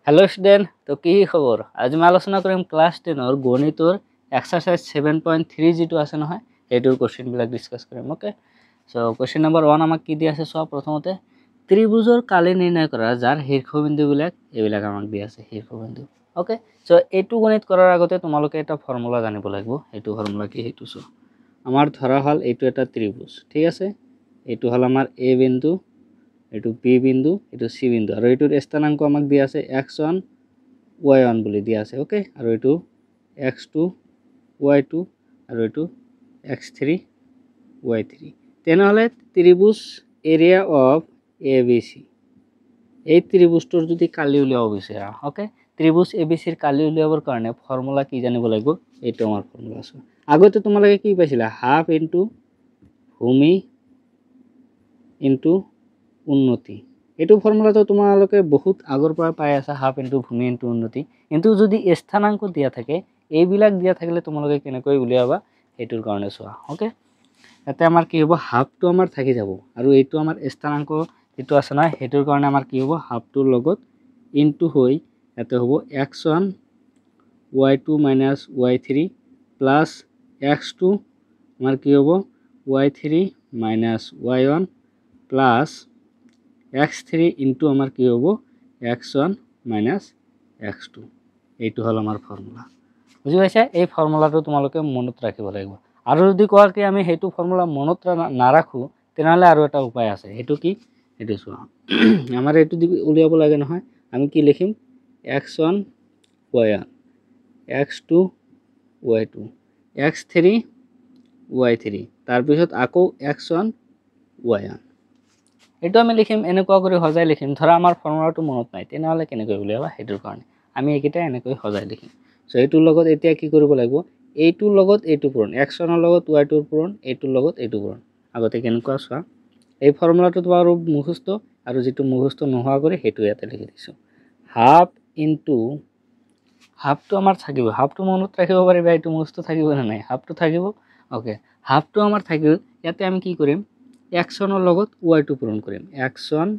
Hello student तो কি খবৰ আজি মই আলোচনা কৰিম ক্লাস 10 ৰ গণিতৰ এক্সাৰসাইজ 7.3 যেটো আছে নহয় এটোৰ কোশ্চেন বিলাক ডিসকাস কৰিম ওকে সো কোশ্চেন নাম্বাৰ 1 আমাক কি দিয়া আছে সব প্ৰথমতে ত্ৰিভুজৰ কালি নিৰ্ণয় কৰা যাৰ শীৰ্ষবিন্দু বিলাক এবিলাক আমাক দিয়া আছে শীৰ্ষবিন্দু ওকে সো এটো গণিত কৰাৰ আগতে তোমালোকে এটা ফৰ্মুলা জানিব লাগিব এটো ফৰ্মুলা কি হেতু সো আমাৰ ধৰা হল এটো এটা ত্ৰিভুজ ঠিক আছে এটো হল আমাৰ এ বিন্দু এটো বি বিন্দু এটো সি বিন্দু আৰু এটোৰ স্থানাঙ্ক আমাক দিয়া আছে x1 y1 বুলি দিয়া আছে ওকে আৰু এটো x2 y2 আৰু এটো x3 y3 তেনেহলে ত্ৰিভুজ এৰিয়া অফ ABC এই ত্ৰিভুজটোৰ যদি কালি উলিয়াব বিচাৰা ওকে ত্ৰিভুজ ABC ৰ কালি উলিয়াবৰ কাৰণে ফৰ্মুলা কি জানিব লাগিব এইটো আমাৰ ফৰ্মুলা আছে আগতে তোমালোকে কি পাইছিলা হাফ ইনটু ভূমি ইনটু উন্নতি এটো ফর্মুলাটো তোমালোকে বহুত আগৰ পৰা পাই আছে হাফ ইনটু ভূমি ইনটু উন্নতি কিন্তু যদি স্থানাঙ্ক দিয়া থাকে এইবিলাক দিয়া থাকিলে তোমালোকে কেনেকৈ উলিয়াবা এটোৰ কাৰণে চোৱা ওকে এতে আমাৰ কি হ'ব হাফটো আমাৰ থাকি যাব আৰু এইটো আমাৰ স্থানাঙ্ক যেটো আছে না হেতুৰ কাৰণে আমাৰ কি হ'ব হাফটোৰ লগত ইনটু হৈ এতে হ'ব x1 y2 y3 plus x2 আমাৰ কি হ'ব y3 y1 plus x3 into আমার কি হবো x1 minus x2 এইটো হল আমার ফর্মুলা বুঝি পাইছা এই ফর্মুলাটো তোমালোকে মনত ৰাখিব লাগিব আৰু যদি কোৱাৰ কি আমি হেতু ফৰ্মুলা মনত না ৰাখো তেনেহলে আৰু এটা উপায় আছে হেতু কি হেতু চোৱা আমাৰ এটো উলিয়াব লাগে নহয় আমি কি লিখিম x1 y1 x2 y2 x3 y3 তাৰ পিছত আকৌ x1 y1 এটো আমি লিখিম এনেকুৱা কৰি হজাই লিখিম ধৰা আমাৰ ফৰ্মুলাটো মনত নাই তেনেহলে কেনেকৈ উলিয়াবা হেতুৰ কাৰণে আমি একিটা এনেকৈ হজাই লিখিম সো এটোৰ লগত এতিয়া কি কৰিব লাগিব এইটোৰ লগত এইটো পূৰণ x1 ৰ লগত y2 ৰ পূৰণ এইটোৰ লগত এইটো পূৰণ আগতে কেনেকুৱা চোৱা এই ফৰ্মুলাটো তোমাৰ মুখস্থ আৰু যেটো মুখস্থ নোহোৱা কৰি হেতু ইয়াতে লিখি দিছো হাফ ইনটু হাফটো আমাৰ থাকিব হাফটো মনত ৰাখিব পাৰিবা এইটো মুখস্থ থাকিব না নাই হাফটো থাকিব ওকে হাফটো আমাৰ থাকিল ইয়াতে আমি কি কৰিম x1 ৰ লগত y2 পূৰণ কৰিম x1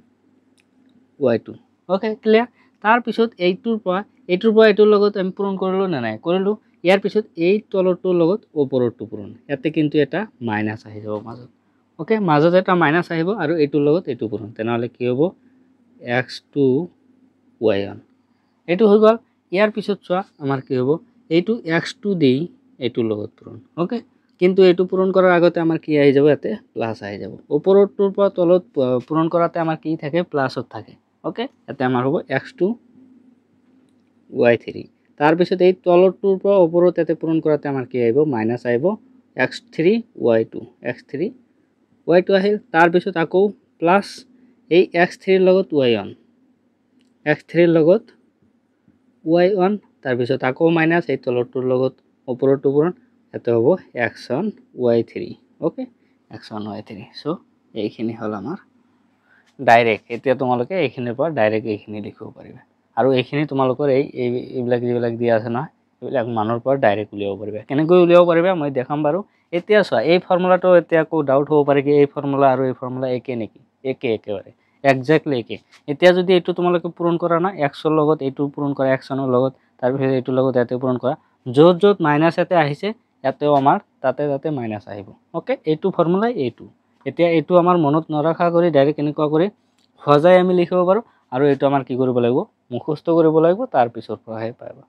y2 ওকে ক্লিয়াৰ তাৰ পিছত এইটোৰ পৰা এইটোৰ লগত আমি পূৰণ কৰিলো না নাই কৰিলো ইয়াৰ পিছত এই তলৰটোৰ লগত ওপৰৰটো পূৰণ ইয়াতে কিন্তু এটা মাইনাস আহি যাব মাজত ওকে মাজত এটা মাইনাস আহিব আৰু এইটোৰ লগত এইটো পূৰণ তেনেহলে কি হ'ব x2 y1 এইটো হৈ গল ইয়াৰ পিছত চোৱা আমাৰ কি হ'ব এইটো x2 দেই এইটোৰ লগত পূৰণ ওকে কিন্তু এইটো পূৰণ কৰাৰ আগতে আমাৰ কি আহি যাব ইয়াতে প্লাস আহি যাব ওপৰৰটোৰ পৰা তলত পূৰণ কৰাতে আমাৰ কি থাকে প্লাসত থাকে ওকে ইয়াতে আমাৰ হ'ব x2 y3 তাৰ পিছত এই তলৰটোৰ পৰা ওপৰত ইয়াতে পূৰণ কৰাতে আমাৰ কি আহিব মাইনাস আহিব x3 y2 আহিল তাৰ পিছত আকৌ প্লাস এই x3 ৰ লগত y1 x3 ৰ লগত y1 তাৰ পিছত আকৌ মাইনাস এই তলৰটোৰ লগত ওপৰৰটো পূৰণ এতে হ'ব x1 y3 okay x1 y3 so এইখিনি হল আমাৰ ডাইৰেক্ট এতিয়া তোমালোকে এইখিনিৰ পৰা ডাইৰেক্ট এইখিনি লিখিব পাৰিবা আৰু এইখিনি তোমালোকৰ এইবিলাক যিবিলাক দিয়া আছে না এইবিলাক মানৰ পৰা ডাইৰেক্ট উলিয়াব পাৰিবা কেনেকৈ উলিয়াব পাৰিবা মই দেখাম বাৰু এতিয়া চোৱা এই ফৰ্মুলাটো এতিয়া কো ডাউট হ'ব পাৰে কি এই ফৰ্মুলা আৰু এই ফৰ্মুলা একে নেকি একেবাৰে এক্স্যাক্টলি একে এতিয়া যদি এইটো তোমালোকে পূৰণ কৰা না x ৰ লগত এইটো পূৰণ কৰা x1 ৰ লগত তাৰ পিছত এইটোৰ লগত ইয়াতে পূৰণ কৰা যত যত মাইনাস এতে আহিছে ইয়াতেও আমাৰ তাতে মাইনাস আহিব ওকে এইটো ফৰ্মুলা এইটো এতিয়া এইটো আমাৰ মনত নৰখা কৰি ডাইৰেক্ট এনেকুৱা কৰি হজাই আমি লিখিব পাৰো আৰু এইটো আমাৰ কি কৰিব লাগিব মুখস্থ কৰিব লাগিব তাৰ পিছৰ পৰাহে পাবা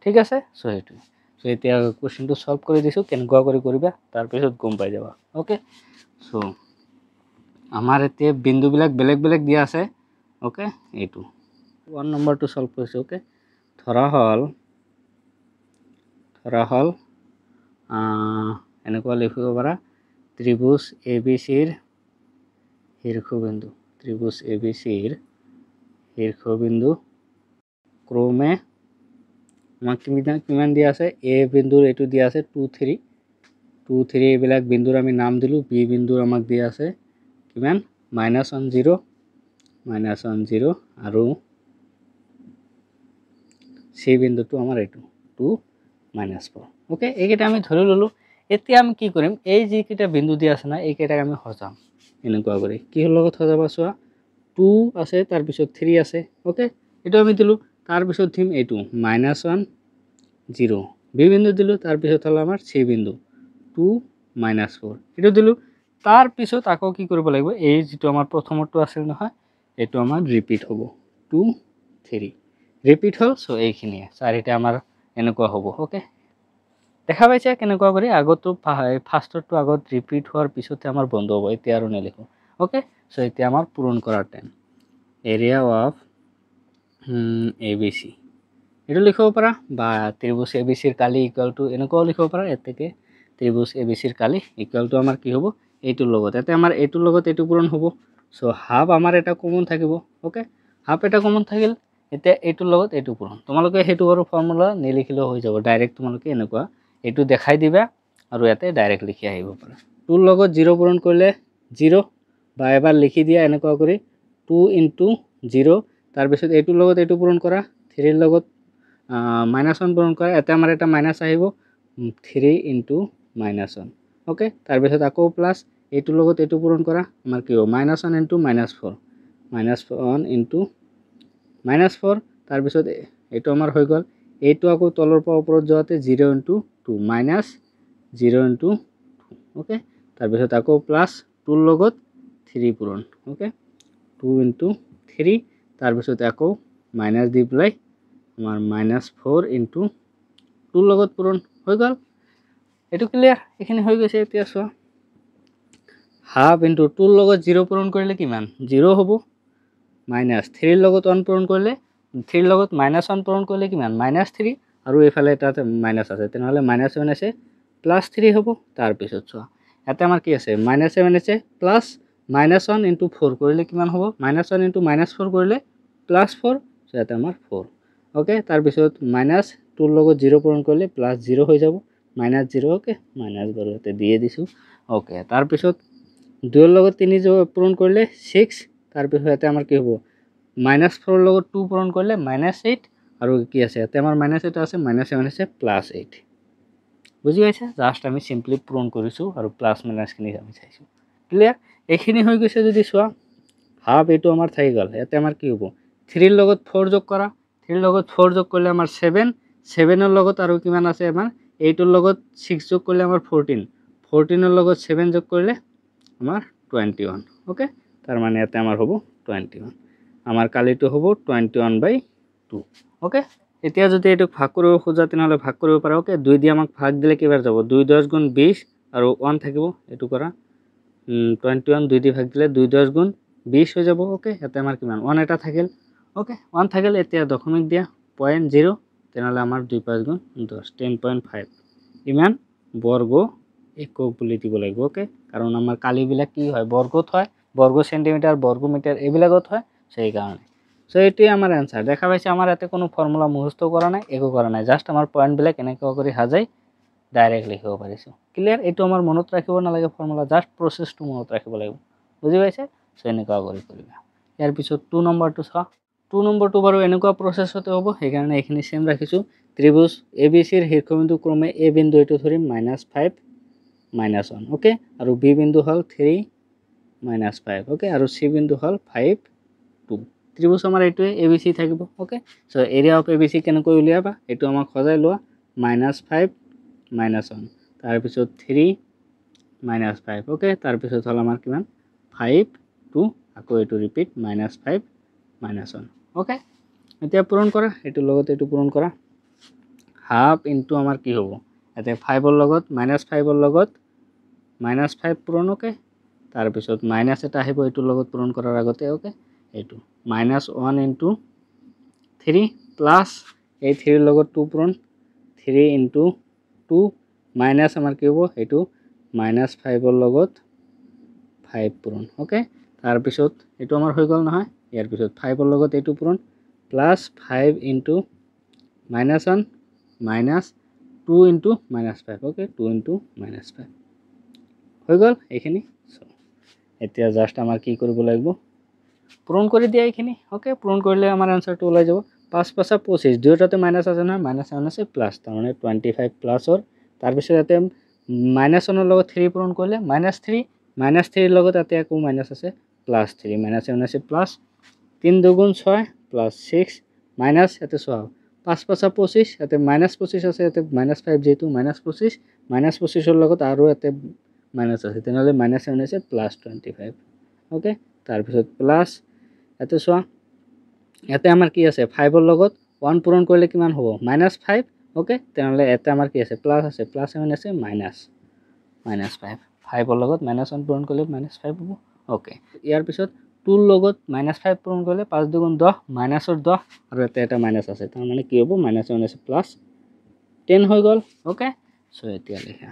ঠিক আছে সো এইটো সো এতিয়া কোশ্চেনটো সলভ কৰি দিছো কেনেকুৱা কৰি কৰিবা তাৰ পিছত গম পাই যাবা ওকে সো আমাৰ এতিয়া বিন্দু বিলাক বেলেগ বেলেগ দিয়া আছে ওকে এইটো 1 নম্বৰটো সলভ কৰিছো ওকে ধৰা হল এনেকুৱা লিখিব পাৰা ত্ৰিভুজ ABC ৰ শীৰ্ষবিন্দু ত্ৰিভুজ ABC ৰ শীৰ্ষবিন্দু ক্ৰমে আমাক কিমান দিয়া আছে A বিন্দুৰ এটো দিয়া আছে 2 3 এইবিলাক বিন্দুৰ আমি নাম দিলো B বিন্দুৰ আমাক দিয়া আছে কিমান -1 0 আৰু C বিন্দুটো আমাৰ এটো 2 -4 ওকে এইকেইটা আমি ধৰি ললো এতিয়া আমি কি কৰিম এই যে কিটা বিন্দু দিয়া আছে না এইকেইটাক আমি হজাম এনেকুৱা কৰি কি লগত হজাবা চোৱা 2 আছে তাৰ পিছত 3 আছে ওকে এটো আমি দিলু তাৰপিছত দিম এইটো -1 0 বি বিন্দু দিলোঁ তাৰপিছত হ'ল আমাৰ চি বিন্দু 2 -4 এইটো দিলোঁ তাৰপিছত আকৌ কি কৰিব লাগিব এই যিটো আমাৰ প্ৰথমটো আছিল নহয় এইটো আমাৰ ৰিপিট হ'ব 2 3 ৰিপিট হ'ল চ' এইখিনিয়ে চাৰিটা আমাৰ এনেকুৱা হ'ব ওকে দেখা পাইছে কেনেকুৱা কৰি আগতো ফাৰ্ষ্টৰটো আগত ৰিপিট হোৱাৰ পিছতে আমাৰ বন্ধ হ'ব এতিয়া আৰু নেলিখোঁ ওকে চ' এতিয়া আমাৰ পূৰণ কৰাৰ টাইম এৰিয়া অফ ABC এইটো লিখিব পাৰা বা ত্ৰিভুজ ABCৰ কালি ইকুৱেল টু এনেকুৱাও লিখিব পাৰা এতেকে ত্ৰিভুজ ABCৰ কালি ইকুৱেল টু আমাৰ কি হ'ব এইটোৰ লগত ইয়াতে আমাৰ এইটোৰ লগত এইটো পূৰণ হ'ব চ' হাফ আমাৰ এটা কমন থাকিব ওকে হাফ এটা কমন থাকিল এতিয়া এইটোৰ লগত এইটো পূৰণ তোমালোকে সেইটো বাৰু ফৰ্মুলা নিলিখিলেও হৈ যাব ডাইৰেক্ট তোমালোকে এনেকুৱা এইটো দেখাই দিবা আৰু ইয়াতে ডাইৰেক্ট লিখি আহিব পাৰা 2 লগত 0 পূৰণ কৰিলে 0 বা এবাৰ লিখি দিয়া এনেকুৱা কৰি 2 * 0 তাৰপিছত এইটোৰ লগত এইটো পূৰণ কৰা 3 লগত -1 পূৰণ কৰা ইয়াতে আমাৰ এটা মাইনাছ আহিব 3 * -1 ওকে তাৰপিছত আকৌ প্লাছ এইটোৰ লগত এইটো পূৰণ কৰা আমাৰ কি হ'ব -1 * -4 -1 * -4 তাৰপিছত এইটো আমাৰ হৈ গ'ল এইটো আকৌ তলৰ পৰা ওপৰত যোৱাতে 0 * 2 -0 * 2 ওকে তাৰপিছত আকৌ প্লাছ 2 লগত 3 পূৰণ ওকে 2 * 3 তাৰপিছত আকৌ মাইনাছ দি পেলাই আমাৰ -4 * 2 লগত পূৰণ হৈ গ'ল এইটো ক্লিয়াৰ এইখিনি হৈ গৈছে এতিয়া চোৱা হাফ ইনটু 2 লগত 0 পূৰণ কৰিলে কিমান 0 হ'ব -3 লগত 1 পূৰণ কৰিলে 3 লগত -1 পূৰণ কৰিলে কিমান -3 আৰু এইফালে এটা মাইনাছ আছে তেনেহ'লে -7 আছে +3 হ'ব তাৰপিছত চোৱা ইয়াতে আমাৰ কি আছে -7 আছে প্লাছ -1 * 4 কৰিলে কিমান হ'ব -1 * -4 কৰিলে +4 চ' ইয়াতে আমাৰ 4 ওকে তাৰপিছত -2 লগত 0 পূৰণ কৰিলে +0 হৈ যাব -0 ওকে মাইনাছ বাৰু ইয়াতে দিয়ে দিছোঁ ওকে তাৰপিছত 2 লগত 3 পূৰণ কৰিলে 6 তাৰপিছত ইয়াতে আমাৰ কি হ'ব -4 লগত 2 পূৰণ কৰিলে -8 আৰু কি আছে ইয়াতে আমাৰ -8 আছে -7 আছে +8 বুজি পাইছা জাষ্ট আমি চিম্পলি পূৰণ কৰিছোঁ আৰু প্লাছ মাইনাছখিনি আমি চাইছোঁ ক্লিয়াৰ এইখিনি হৈ গৈছে যদি চোৱা হাফ এইটো আমাৰ থাকি গ'ল ইয়াতে আমাৰ কি হ'ব 3 লগত 4 যোগ কৰা 3 লগত 4 যোগ কৰিলে আমাৰ 7 লগত আৰু কিমান আছে আমাৰ 8 লগত 6 যোগ কৰিলে আমাৰ 14 লগত 7 যোগ কৰিলে আমাৰ 21 ওকে তাৰ মানে ইয়াতে আমাৰ হ'ব 21 আমাৰ কালিটো হ'ব 21/2 ওকে এতিয়া যদি এইটোক ভাগ কৰিব খোজা তেনেহ'লে ভাগ কৰিব পাৰা ওকে 2 দি আমাক ভাগ দিলে কিবাৰ যাব 2 * 10 * 20 আৰু 1 থাকিব এইটো কৰা 21 2 দি ভাগ দিলে 2 * 10 * 20 হৈ যাব ওকে ইয়াতে আমাৰ কিমান 1 এটা থাকিল ওকে 1 থাকিল এতিয়া দশমিক দিয়া 0.0 তেনেহ'লে আমাৰ 2 * 5 * 10 10.5 ইমান বৰ্গ একক বুলি দিব লাগিব ওকে কাৰণ আমাৰ কালিবিলাক কি হয় বৰ্গত হয় বৰ্গ সেন্টিমিটাৰ বৰ্গ মিটাৰ এইবিলাকত হয় সেইকাৰণে চ' এইটোৱে আমাৰ এনসাৰ দেখা পাইছে আমাৰ ইয়াতে কোনো ফৰ্মুলা মুখস্থ কৰা নাই একো কৰা নাই জাষ্ট আমাৰ পইণ্টবিলাক এনেকুৱা কৰি সাজাই ডাইৰেক্ট লিখিব পাৰিছোঁ ক্লিয়াৰ এইটো আমাৰ মনত ৰাখিব নালাগে ফৰ্মুলা জাষ্ট প্ৰচেছটো মনত ৰাখিব লাগিব বুজি পাইছে চ' এনেকুৱা কৰি কৰিবা ইয়াৰ পিছত 2 নম্বৰটো চোৱা 2 নম্বৰটো বাৰু এনেকুৱা প্ৰচেছতে হ'ব সেইকাৰণে এইখিনি সেম ৰাখিছোঁ ত্ৰিভুজ ABCৰ শীৰ্ষবিন্দু ক্ৰমে A বিন্দু এইটো ধৰিম -5 -1 ওকে আৰু B বিন্দু হ'ল 3 -5 ওকে আৰু C বিন্দু হ'ল 5 2 ত্ৰিভুজ আমাৰ এইটোৱে ABC থাকিব okay so' area of ABC কেনেকৈ উলিয়াবা এইটো আমাক সজাই লোৱা -5 -1 তাৰপিছত 3 -5 ওকে তাৰপিছত হ'ল আমাৰ কিমান 5 2 আকৌ এইটো ৰিপিট -5 -1 ওকে এতিয়া পূৰণ কৰা এইটোৰ লগত এইটো পূৰণ কৰা হাফ ইনটু আমাৰ কি হ'ব ইয়াতে 5ৰ লগত -5ৰ লগত -5 পূৰণ ওকে তাৰপিছত মাইনাছ এটা আহিব এইটোৰ লগত পূৰণ কৰাৰ আগতে ওকে এইটো -1 * 3 প্লাছ এই 3ৰ লগত 2 পূৰণ 3 * 2 মাইনাছ আমাৰ কি হ'ব এইটো -5ৰ লগত 5 পূৰণ ওকে তাৰপিছত এইটো আমাৰ হৈ গ'ল নহয় ইয়াৰ পিছত 5ৰ লগত এইটো পূৰণ প্লাছ 5 * -1 মাইনাছ 2 * -5 ওকে 2 * -5 হৈ গ'ল এইখিনি এতিয়া জাষ্ট আমাৰ কি কৰিব লাগিব পূৰণ কৰি দিয়া এইখিনি ওকে পূৰণ কৰিলে আমাৰ আনসাৰটো ওলাই যাব 5 × 5 = 25 দুয়োটাতে মাইনাছ আছে নহয় -1 আছে প্লাছ তাৰমানে 25 প্লাছৰ তাৰপিছত ইয়াতে -1ৰ লগত 3 পূৰণ কৰিলে -3 -3ৰ লগত ইয়াতে আকৌ মাইনাছ আছে +3 -7 আছে প্লাছ 3 × 2 = 6 প্লাছ 6 মাইনাছ ইয়াতে চোৱা 5 5 25 ইয়াতে -25 আছে ইয়াতে -5 যেহেতু -25 -25 লগত আৰু ইয়াতে মাইনাছ আছে তেনেহ'লে -7 আছে +25 ওকে তাৰপিছত প্লাছ ইয়াতে চোৱা ইয়াতে আমাৰ কি আছে 5 ৰ লগত 1 পূৰণ কৰিলে কিমান হ'ব -5 ওকে তেনেহ'লে ইয়াতে আমাৰ কি আছে প্লাছ আছে +7 আছে -5 5 ৰ লগত -1 পূৰণ কৰিলে -5 হ'ব ওকে ইয়াৰ পিছত 2 ৰ লগত -5 পূৰণ কৰিলে 5 2 10 -ৰ 10 আৰু ইয়াতে এটা মাইনাছ আছে তাৰ মানে কি হ'ব -7 আছে +10 হৈ গ'ল ওকে সো এতিয়া লিখা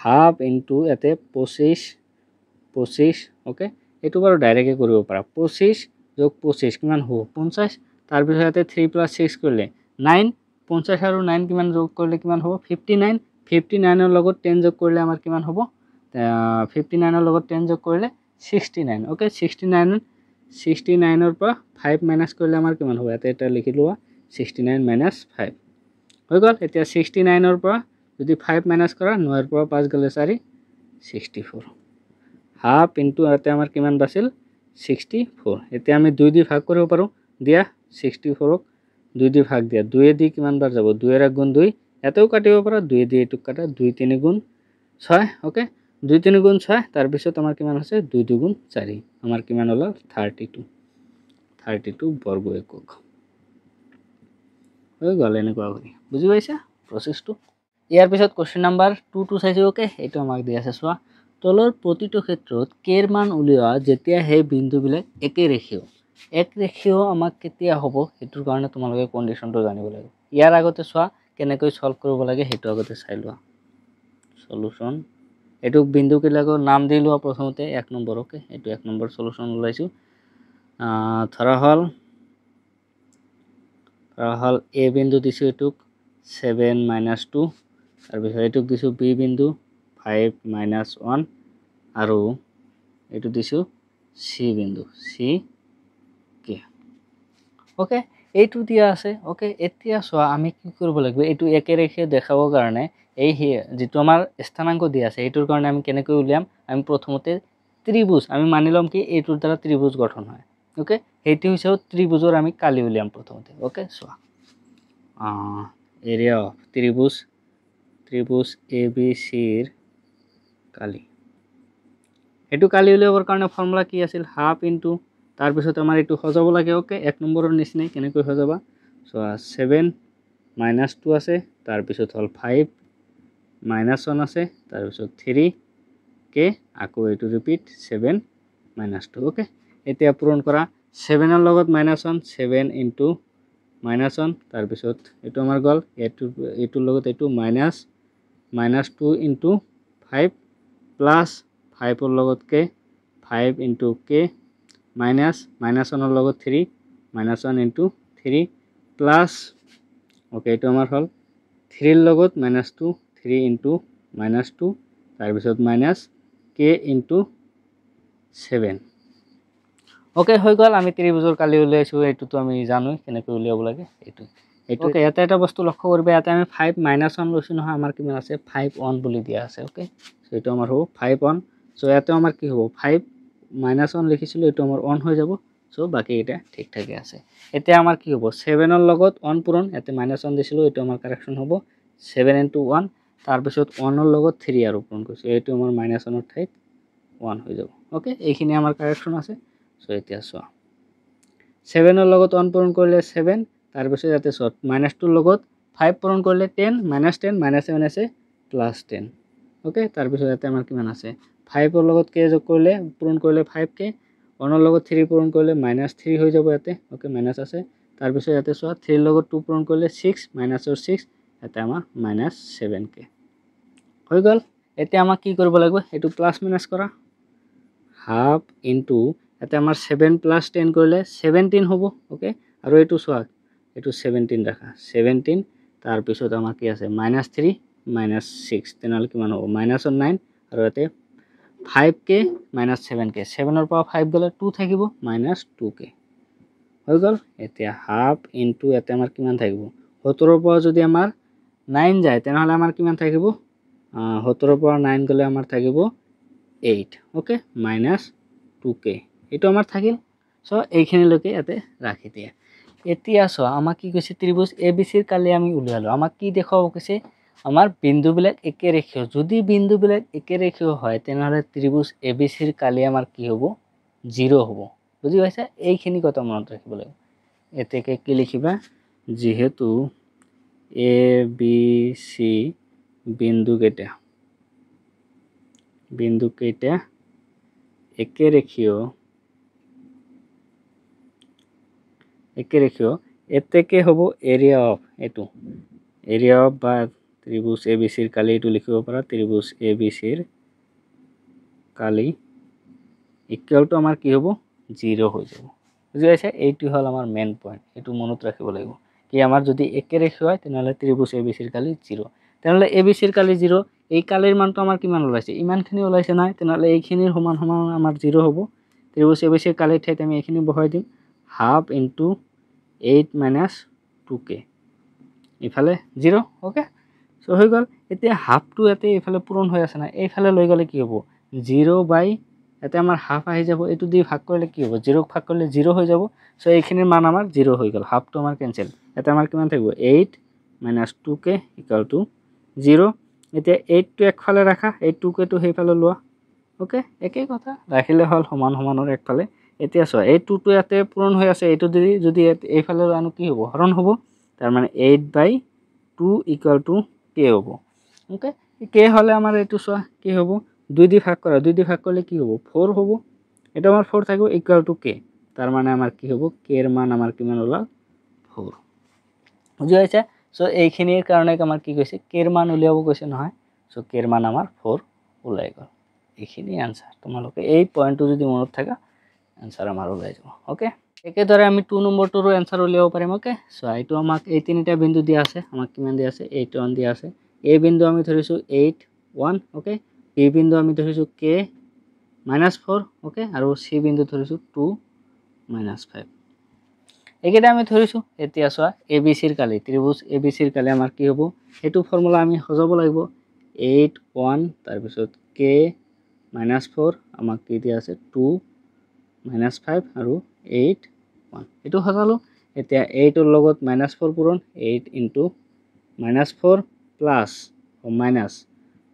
হাফ ইনটু ইয়াতে 25 ওকে এইটো বাৰু ডাইৰেক্টলি কৰিব পাৰা 25 যোগ 25 কিমান হ'ব 50 তাৰ পিছত ইয়াতে 3 + 6 কৰিলে 9 50 আৰু 9 কিমান যোগ কৰিলে কিমান হ'ব 59 59 ৰ লগত 10 যোগ কৰিলে আমাৰ কিমান হ'ব 59 ৰ লগত 10 যোগ কৰিলে 69 ওকে 69 ৰ পৰা 5 মাইনাছ কৰিলে আমাৰ কিমান হ'ব ইয়াতে এটা লিখি লোৱা 69 - 5 হৈ গ'ল এতিয়া 69 ৰ পৰা যদি 5 মাইনাছ কৰা 9 ৰ পৰা 5 গ'লে 4 64 হাফ ইনটু ইয়াতে আমাৰ কিমান বাছিল 64 এতিয়া আমি 2 দি ভাগ কৰিব পাৰোঁ দিয়া 64 ক 2 দি ভাগ দিয়া 2 দি কিমান বাৰ যাব 2 ৰ গুণ 2 এটাও কাটিব পাৰা 2 দি এটুক কাটা 2 3 গুণ 6 ওকে 2 3 গুণ 6 তাৰ পিছত আমাৰ কিমান আছে 2 2 গুণ 4 আমাৰ কিমান হ'ল 32 বৰ্গ একক হৈ গ'ল এনেকুৱা কৰি বুজি পাইছা প্ৰসেসটো ইয়াৰ পিছত কোশ্চেন নাম্বাৰ 2 টো চাইছো ওকে এইটো আমাক দি আছে চোৱা তলৰ প্ৰতিটো ক্ষেত্ৰত কেৰ মান উলিওৱা যেতিয়া সেই বিন্দুবিলাক এক ৰেখীয় আমাক কেতিয়া হ'ব হেতুৰ কাৰণে তোমালোকে কন্ডিশনটো জানিব লাগিব ইয়াৰ আগতে চোৱা কেনেকৈ সলভ কৰিব লাগে হেতু আগতে চাই লোৱা সলিউশন এটু বিন্দু কিলাকৰ নাম দি লোৱা প্ৰথমতে 1 নম্বৰ ওকে এটু 1 নম্বৰ সলিউশন ওলাইছো ধৰা হল a বিন্দু দিছো এটুক 7 - 2 তাৰ পিছত এটুক দিছো b বিন্দু 5 - 1 আৰু এটু দিছো c বিন্দু c কে ওকে এইটো দিয়া আছে ওকে এতিয়া চোৱা আমি কি কৰিব লাগিব এইটো একে ৰেখে দেখাবৰ কাৰণে এই যেটো আমাৰ স্থানাঙ্ক দিয়া আছে এইটোৰ কাৰণে আমি কেনেকৈ উলিয়াম আমি প্ৰথমতে ত্ৰিভুজ আমি মানি লম কি এইটোৰ দ্বাৰা ত্ৰিভুজ গঠন হয় ওকে এইটো হৈছে ত্ৰিভুজৰ আমি কালি উলিয়াম প্ৰথমতে ওকে চোৱা এৰিয়া অফ ত্ৰিভুজ ABC ৰ কালি এটু কালি উলিয়াবৰ কাৰণে ফৰ্মুলা কি আছিল হাফ ইনটু তাৰ পিছত আমাৰ এটু সজাব লাগে ওকে 1 নম্বৰৰ নিচিনা কেনেকৈ সজাবা সো 7 - 2 আছে তাৰ পিছত হল 5 - 1 আছে তাৰ পিছত 3 কে আকৌ এটু ৰিপিট 7 - 2 ওকে এতিয়া পূৰণ কৰা 7 ৰ লগত -1 7 ইনটু -1 তাৰ পিছত এটু আমাৰ গল এটুৰ লগত এটু -2 ইনটু 5 প্লাস 5 ৰ লগত কে 5 ইনটু কে -1 ৰ লগত 3 -1 ইনটু 3 প্লাস ওকে এটু আমাৰ হল 3 ৰ লগত -2 3 ইনটু -2 তাৰ পিছত মাইনাস কে ইনটু 7 ওকে হৈ গল আমি ত্ৰিভুজৰ কালি উলিয়াইছো এটুটো আমি জানো কেনেকৈ উলিয়াব লাগে এটু ওকে এটা বস্তু লক্ষ্য কৰিবা ইয়াতে আমি 5 - 1 লৈছো নহয় আমাৰ কিমান আছে 5 অন বুলি দিয়া আছে ওকে সো এটু আমাৰ হ'ব 5 অন সো ইয়াতে আমাৰ কি হ'ব 5 - 1 লিখিছিলো এটু আমাৰ অন হৈ যাব সো বাকি এটা ঠিক ঠাকে আছে এতিয়া আমাৰ কি হ'ব 7 ৰ লগত অন পূৰণ ইয়াতে -1 দিছিলো এটু আমাৰ কাৰেকচন হ'ব 7 * 1 তাৰ পিছত 1 ৰ লগত 3 আৰু পূৰণ কৰিছো এটু আমাৰ -1 ৰ ঠাইত 1 হৈ যাব ওকে এইখিনি আমাৰ কাৰেকচন আছে সো এতিয়া চোৱা 7 ৰ লগত 1 পূৰণ কৰিলে 7 তাৰ পিছত ইয়াতে চোৱা -2 ৰ লগত 5 পূৰণ কৰিলে 10 -10 -7 আছে +10 ওকে তাৰ পিছত ইয়াতে আমাৰ কিমান আছে 5 ৰ লগত কে যোগ কৰিলে পূৰণ কৰিলে 5 কে 1 ৰ লগত 3 পূৰণ কৰিলে -3 হৈ যাব ইয়াতে ওকে মাইনাস আছে তাৰ পিছত ইয়াতে চোৱা 3 ৰ লগত 2 পূৰণ কৰিলে 6 -ৰ 6 ইয়াতে আমাৰ -7 কে হৈ গল এতিয়া আমাক কি কৰিব লাগিব এটু প্লাস মাইনাস কৰা হাফ ইনটু ইয়াতে আমাৰ 7 + 10 কৰিলে 17 হ'ব ওকে আৰু এটু চোৱা এটু 17 ৰাখা 17 তাৰ পিছত আমাৰ কি আছে -3 -6 তেনেহলে কিমান হ'ব -9 আৰু ইয়াতে 5 কে -7 কে 7 ৰ পৰা 5 গলে 2 থাকিব -2 কে হৈ গল এতিয়া হাফ ইনটু ইয়াতে আমাৰ কিমান থাকিব 17 ৰ পৰা যদি আমাৰ 9 যায় তেনেহলে আমাৰ কিমান থাকিব 17 ৰ পৰা 9 গলে আমাৰ থাকিব 8 ওকে -2 কে এটো আমাৰ থাকিল সো এইখিনি লৈকে ইয়াতে ৰাখি দিয়া এতিয়া চোৱা আমাক কি কৈছে ত্ৰিভুজ ABCৰ কালি আমি উলিয়ালো আমাক কি দেখুৱাব কৈছে আমাৰ বিন্দুবিলাক একেৰেখীয় যদি বিন্দুবিলাক একেৰেখীয় হয় তেনেহ'লে ত্ৰিভুজ ABCৰ কালি আমাৰ কি হ'ব 0 হ'ব বুজি পাইছা এইখিনি কথা মনত ৰাখিব লাগিব এতেকে কি লিখিবা যেহেতু ABC বিন্দু কেইটা একেৰেখীয় এতেকে হ'ব এৰিয়া অফ এটো এৰিয়া অফ বা ত্ৰিভুজ ABCৰ কালি এটো লিখিব পাৰা ত্ৰিভুজ ABCৰ কালি ইকুয়াল টু আমাৰ কি হ'ব 0 হৈ যাব বুজি পাইছা এইটো হল আমাৰ মেইন পয়েন্ট এটো মনত ৰাখিব লাগিব কি আমাৰ যদি একেৰেখীয় হয় তেনেহলে ত্ৰিভুজ ABCৰ কালি 0 তেনেহলে ABCৰ কালি 0 এই কালিৰ মানটো আমাৰ কিমান ওলাইছে ইমানখিনি ওলাইছে নাই তেনেহলে এইখিনিৰ সমান সমান আমাৰ 0 হ'ব ত্ৰিভুজ ABCৰ কালি ঠাইত আমি এইখিনি বহাই দিম হাফ ইনটু 8 minus 2k ইফালে 0 ওকে সো হৈ গল এতিয়া হাফটো এতে ইফালে পূৰণ হৈ আছে না এইফালে লৈ গলে কি হ'ব 0 বাই এতে আমাৰ হাফ আহি যাব এটো দি ভাগ কৰিলে কি হ'ব 0 ভাগ কৰিলে 0 হৈ যাব সো এইখিনিৰ মান আমাৰ 0 হৈ গল হাফটো আমাৰ ক্যান্সেল এতে আমাৰ কিমান থাকিব 8 minus 2k equal to 0 এতিয়া 8 টো একফালে ৰাখা এই 2k টো সেইফালে লোৱা ওকে একেই কথা ৰাখিলে হল সমান সমানৰ একফালে এতিয়া চোৱা এই 2 টো ইয়াতে পূৰণ হৈ আছে এটো যদি এইফালে আনো কি হ'ব হৰণ হ'ব তাৰ মানে 8/2 ইকুয়াল টু k হ'ব ওকে k হলে আমাৰ এটো চোৱা কি হ'ব 2 দি ভাগ কৰা 2 দি ভাগ কৰিলে কি হ'ব 4 হ'ব এটা আমাৰ 4 থাকিব ইকুয়াল টু k তাৰ মানে আমাৰ কি হ'ব k এৰ মান আমাৰ কিমান ওলাল 4 বুজি পাইছা সো এইখিনিৰ কাৰণে আমাৰ কি কৈছে k এৰ মান উলিয়াব কৈছে নহয় সো k এৰ মান আমাৰ 4 ওলাই গল এইখিনি आंसर তোমালোকে এই পয়েন্টটো যদি মনত থাকা आंसर আমাৰ ওলাই যাব ওকে একেদৰে আমি 2 নম্বৰটোৰ आंसर উলিয়াব পাৰিম ওকে সো এইটো আমাক এই তিনিটা বিন্দু দিয়া আছে আমাক কিমান দিয়া আছে 8 1 দিয়া আছে a বিন্দু আমি ধৰিছো 8 1 ওকে b বিন্দু আমি ধৰিছো k -4 ওকে আৰু c বিন্দু ধৰিছো 2 -5 একেটা আমি ধৰিছো এতিয়া চোৱা ABC ৰ কালি ত্ৰিভুজ ABC ৰ কালি আমাৰ কি হ'ব হেতু ফৰ্মুলা আমি সজাব লাগিব 8 1 তাৰ পিছত k -4 আমাক কি দিয়া আছে 2 -5 আৰু 8 1 এটো সজালো এতিয়া 8 ৰ লগত -4 পূৰণ 8 into -4 plus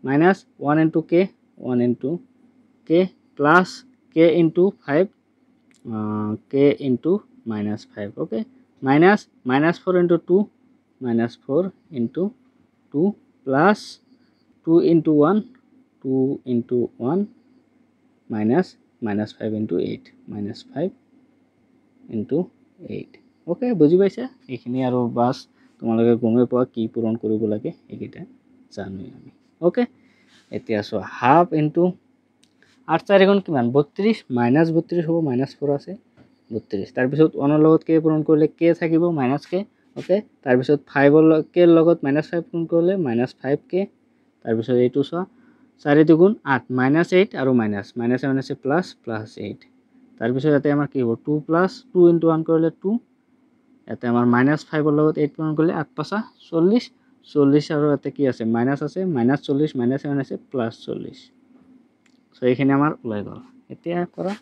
minus 1 into k 1 into k plus k into 5 k into -5 okay -4 into 2 -4 into 2 plus 2 into 1 2 into 1 minus -5 into 8 -5 into 8 okay বুজি পাইছা এইখিনি আৰু বাস তোমালোকে গমে পোৱা কি পূৰণ কৰিব লাগে এইকিটা জানোই আমি ওকে এতিয়া সো হাফ ইনটু 8 4 গুণ কিমান 32 -32 হ'ব -4 আছে 32 তাৰ পিছত 1 ৰ লগত k পূৰণ কৰিলে k থাকিব -k ওকে তাৰ পিছত 5 ৰ k ৰ লগত -5 পূৰণ কৰিলে -5k তাৰ পিছত এইটো সো 4 দুগুণ 8 -8 আৰু মাইনাস প্লাস 8 তাৰ পিছত ইয়াতে আমাৰ কি হ'ব 2 plus 2 into 1 কৰিলে 2 ইয়াতে আমাৰ -5 ৰ লগত 8 পূৰণ কৰিলে 8 5 40 40 আৰু ইয়াতে কি আছে মাইনাস আছে -40 -7 আছে +40 সো এইখিনি আমাৰ ওলাই গল এতিয়া কৰা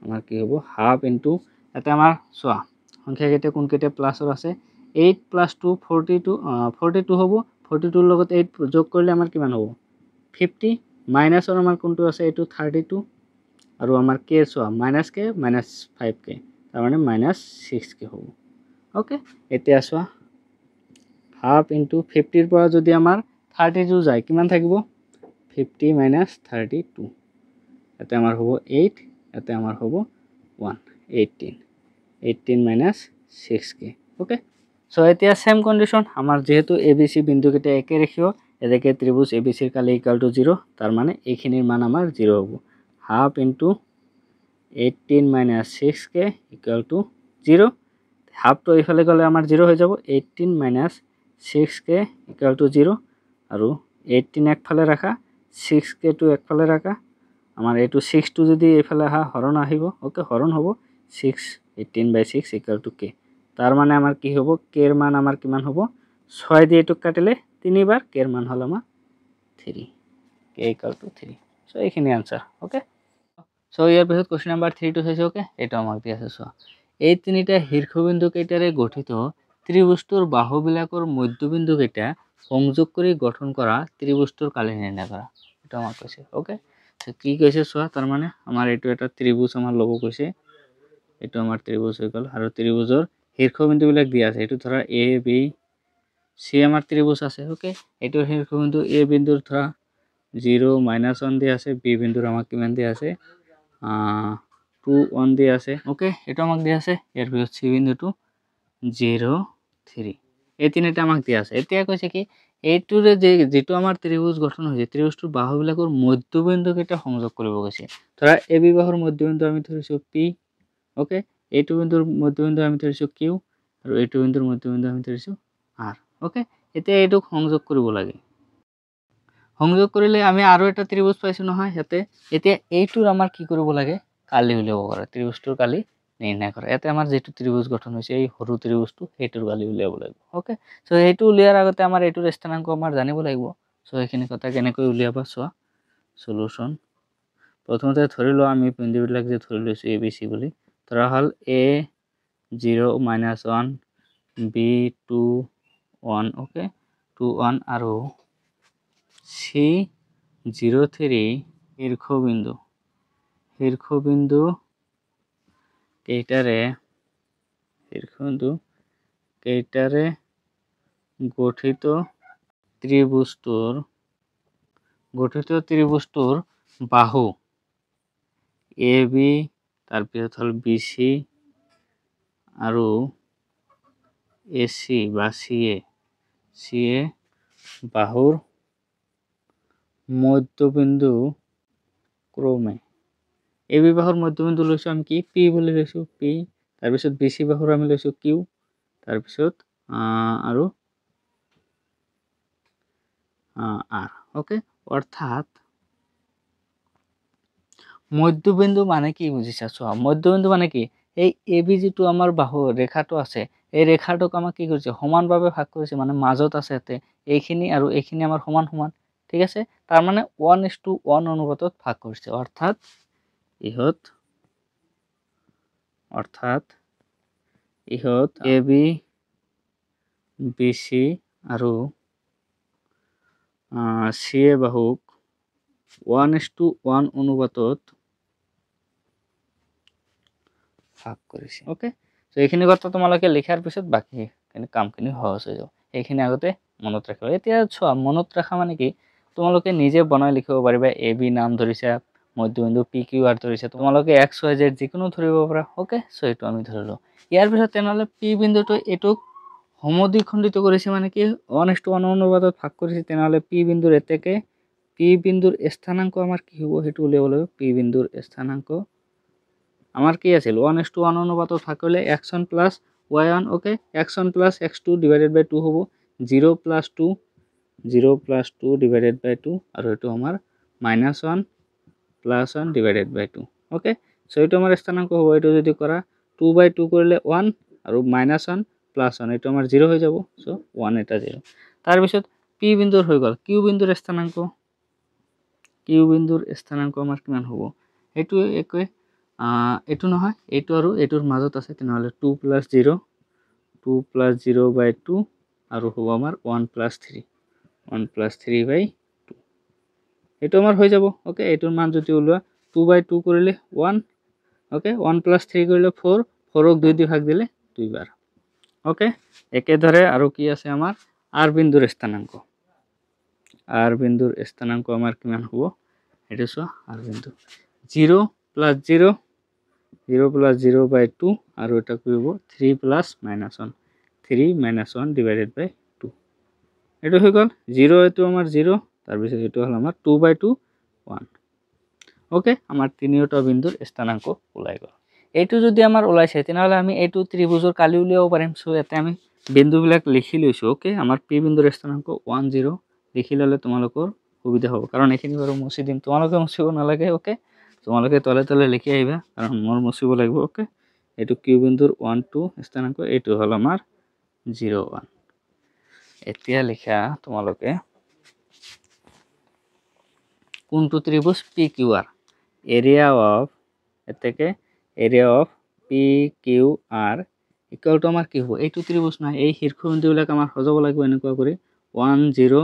আমাৰ কি হ'ব হাফ ইনটু ইয়াতে আমাৰ চোৱা সংখ্যা কেইটা কোন কেইটা প্লাসৰ আছে 8 plus 2 42 হ'ব 42 ৰ লগত 8 যোগ কৰিলে আমাৰ কিমান হ'ব 50 মাইনাসৰ আমাৰ কোনটো আছে এটো 32 আৰু আমাৰ k চোৱা -k -5k তাৰ মানে -6k হ'ব ওকে এতিয়া চোৱা হাফ ইনটু 50 ৰ পৰা যদি আমাৰ 32 যায় কিমান থাকিব 50 -32 এটা আমাৰ হ'ব 8 এটা আমাৰ হ'ব 1 18 -6k ওকে সো এতিয়া সেম কন্ডিশন আমাৰ যেহেতু ABC বিন্দু কেইটা একেৰেখীয় এদিকে ত্ৰিভুজ ABC ৰ কালি ইকুয়াল টু 0 তাৰ মানে এইখিনিৰ মান আমাৰ 0 হ'ব half into 18 -6k equal to 0 half তো ইফালে গলে আমাৰ 0 হৈ যাব 18 -6k ইকুয়াল টু 0 আৰু 18 একফালে ৰাখা 6k টো একফালে ৰাখা আমাৰ এটো 6 টো যদি ইফালে আহা হৰণ আহিব ওকে হৰণ হ'ব 6 18/6 ইকুয়াল টু k তাৰ মানে আমাৰ কি হ'ব k এৰ মান আমাৰ কিমান হ'ব 6 দিয়ে এটো কাটিলে 3 বাৰ k এৰ মান হল আমাৰ 3 k ইকুয়াল টু 3 সো এইখিনি आंसर ওকে সো ইয়াৰ পিছত কোশ্চেন নাম্বাৰ 3 টো হৈছে ওকে এটা আমাক দি আছে সো এই তিনিটা শীৰ্ষবিন্দু কেইটাৰে গঠিত ত্ৰিভুজটোৰ বাহুবিলাকৰ মধ্যবিন্দু কেইটা সংযোগ কৰি গঠন কৰা ত্ৰিভুজটোৰ কালি নিৰ্ণয় কৰা। এটা আমাক কৈছে। ওকে, কি কৈছে চোৱা, তাৰমানে আমাৰ এইটো এটা ত্ৰিভুজ আমাৰ ল'ব কৈছে। এইটো আমাৰ ত্ৰিভুজ হৈ গ'ল আৰু ত্ৰিভুজৰ শীৰ্ষবিন্দুবিলাক দিয়া আছে। এইটো ধৰা এ বি চি আমাৰ ত্ৰিভুজ আছে। ওকে, এইটোৰ শীৰ্ষবিন্দু এ বিন্দুৰ ধৰা 0 -1 দিয়া আছে, বি বিন্দুৰ আমাক কিমান দিয়া আছে 2 1 দিয়া আছে। ওকে, এইটো আমাক দিয়া আছে। ইয়াৰ পিছত চি বিন্দুটো 0 3, এই তিনিটা আমাক দিয়া আছে। এতিয়া কৈছে কি এইটোৰে যিটো আমাৰ ত্ৰিভুজ গঠন হৈছে, ত্ৰিভুজটোৰ বাহুবিলাকৰ মধ্যবিন্দু কেইটা সংযোগ কৰিব কৈছে। ধৰা এ বি বাহুৰ মধ্যবিন্দু আমি ধৰিছোঁ পি। ওকে, এইটো বিন্দুৰ মধ্যবিন্দু আমি ধৰিছোঁ কিউ আৰু এইটো বিন্দুৰ মধ্যবিন্দু আমি ধৰিছোঁ আৰ। ওকে, এতিয়া এইটোক সংযোগ কৰিব লাগে। সংযোগ কৰিলে আমি আৰু এটা ত্ৰিভুজ পাইছোঁ নহয় ইয়াতে। এতিয়া এইটোৰ আমাৰ কি কৰিব লাগে, কালি উলিয়াব পাৰে, ত্ৰিভুজটোৰ কালি নিৰ্ণয় কৰা। ইয়াতে আমাৰ যিটো ত্ৰিভুজ গঠন হৈছে এই সৰু ত্ৰিভুজটো, সেইটোৰ কালি উলিয়াব লাগিব। ওকে, চ' সেইটো উলিয়াৰ আগতে আমাৰ এইটোৰ স্থানাংক আমাৰ জানিব লাগিব। চ' সেইখিনি কথা কেনেকৈ উলিয়াবা চোৱা। সলিউশ্যন, প্ৰথমতে ধৰি লোৱা আমি বিন্দুবিলাক যে ধৰি লৈছোঁ এ বি চি বুলি। ধৰা হ'ল এ 0 -1, বি 2 1, ওকে 2 1 আৰু চি 0 3 শীৰ্ষবিন্দু কেইটাৰে গঠিত ত্ৰিভুজটোৰ বাহু এ বি, তাৰপিছত হ'ল বি চি আৰু এ চি বা চি এ বাহুৰ মধ্যবিন্দু ক্ৰমে। এ বি বাহুৰ মধ্যবিন্দু লৈছোঁ আমি কি পি বুলি লৈছোঁ, পি। তাৰপিছত বি চি বাহুৰ আমি লৈছোঁ কিউ। তাৰপিছত আৰু আৰ। ওকে, অৰ্থাৎ মধ্যবিন্দু মানে কি বুজিছা চোৱা। মধ্যবিন্দু মানে কি, এই এ বি যিটো আমাৰ বাহু ৰেখাটো আছে, এই ৰেখাটোক আমাক কি কৰিছে, সমানভাৱে ভাগ কৰিছে, মানে মাজত আছে ইয়াতে এইখিনি আৰু এইখিনি আমাৰ সমান সমান। ঠিক আছে, তাৰমানে 1:1 অনুপাতত ভাগ কৰিছে। অৰ্থাৎ ইহঁত এ বি, বি চি আৰু চি এ বাহুক 1:1 অনুপাতত ভাগ কৰিছে। ওকে, চ' এইখিনি কথা তোমালোকে লিখাৰ পিছত বাকী কামখিনি সহজ হৈ যাব। এইখিনি আগতে মনত ৰাখিব। এতিয়া চোৱা, মনত ৰখা মানে কি, তোমালোকে নিজে বনাই লিখিব পাৰিবা। এ বি নাম ধৰিছা, মধ্যবিন্দু পি কিউ আৰ ধৰিছা, তোমালোকে এক্স ৱাই জেড যিকোনো ধৰিব পাৰা। ওকে, চ' এইটো আমি ধৰিলোঁ। ইয়াৰ পিছত তেনেহ'লে পি বিন্দুটো এইটোক সমদ্বিখণ্ডিত কৰিছে, মানে কি 1:1 অনুপাতত ভাগ কৰিছে। তেনেহ'লে পি বিন্দুৰ স্থানাংক আমাৰ কি হ'ব সেইটো উলিয়াব লাগিব। পি বিন্দুৰ স্থানাংক আমাৰ কি আছিল, 1:1 অনুপাতত ভাগ কৰিলে x1 + y1। Okay, x1 + x2 / 2 হ'ব। 0 + 2 / 2 আৰু এইটো আমাৰ -1 + 1 / 2। ওকে, চ' এইটো আমাৰ স্থানাংক হ'ব। এইটো যদি কৰা 2/2 কৰিলে 1 আৰু -1 + 1, এইটো আমাৰ 0 হৈ যাব। চ' 1 এটা 0। তাৰপিছত পি বিন্দুৰ হৈ গ'ল। কিউ বিন্দুৰ স্থানাংক আমাৰ কিমান হ'ব, সেইটো একে এইটো নহয়, এইটো আৰু এইটোৰ মাজত আছে। তেনেহ'লে 2 + 0 / 2 আৰু হ'ব আমাৰ 1 + 3 3/2। এইটো আমাৰ হৈ যাব। ওকে, এইটোৰ মান যদি ওলোৱা 2/2 কৰিলে 1। ওকে, 1 + 3 কৰিলে 4, 4ক 2 দি ভাগ দিলে 2 বাৰ। ওকে, একেদৰে আৰু কি আছে আমাৰ আৰ বিন্দুৰ স্থানাংক। আমাৰ কিমান হ'ব, এইটো চোৱা। আৰ বিন্দু 0 + 0 / 2 আৰু এটা কি হ'ব 3 + -1 3 - 1 / 2। এইটো হৈ গ'ল 0, এইটো আমাৰ 0, তাৰপিছত এইটো হ'ল আমাৰ 2/2 1। ওকে, আমাৰ তিনিওটা বিন্দুৰ স্থানাংক ওলাই গ'ল। এইটো যদি আমাৰ ওলাইছে, তেনেহ'লে আমি এইটো ত্ৰিভুজৰ কালি উলিয়াব পাৰিম। চ' ইয়াতে আমি বিন্দুবিলাক লিখি লৈছোঁ। ওকে, আমাৰ পি বিন্দুৰ স্থানাংক 1 0 লিখি ল'লে তোমালোকৰ সুবিধা হ'ব, কাৰণ এইখিনি বাৰু মুচি দিম, তোমালোকে মুচিব নালাগে। ওকে, তোমালোকে তলে তলে লিখি আহিবা, কাৰণ মোৰ মুচিব লাগিব। ওকে, এইটো কিউ বিন্দুৰ 1 2 স্থানাংক, এইটো হ'ল আমাৰ 0 1। এতিয়া লিখা তোমালোকে কোনটো ত্ৰিভুজ, P Q R. Area of P Q R equal to আমাৰ কি হ'ব এইটো ত্ৰিভুজ নহয় এই শীৰ্ষবিন্দুবিলাক আমাৰ সজাব লাগিব এনেকুৱা কৰি 1 0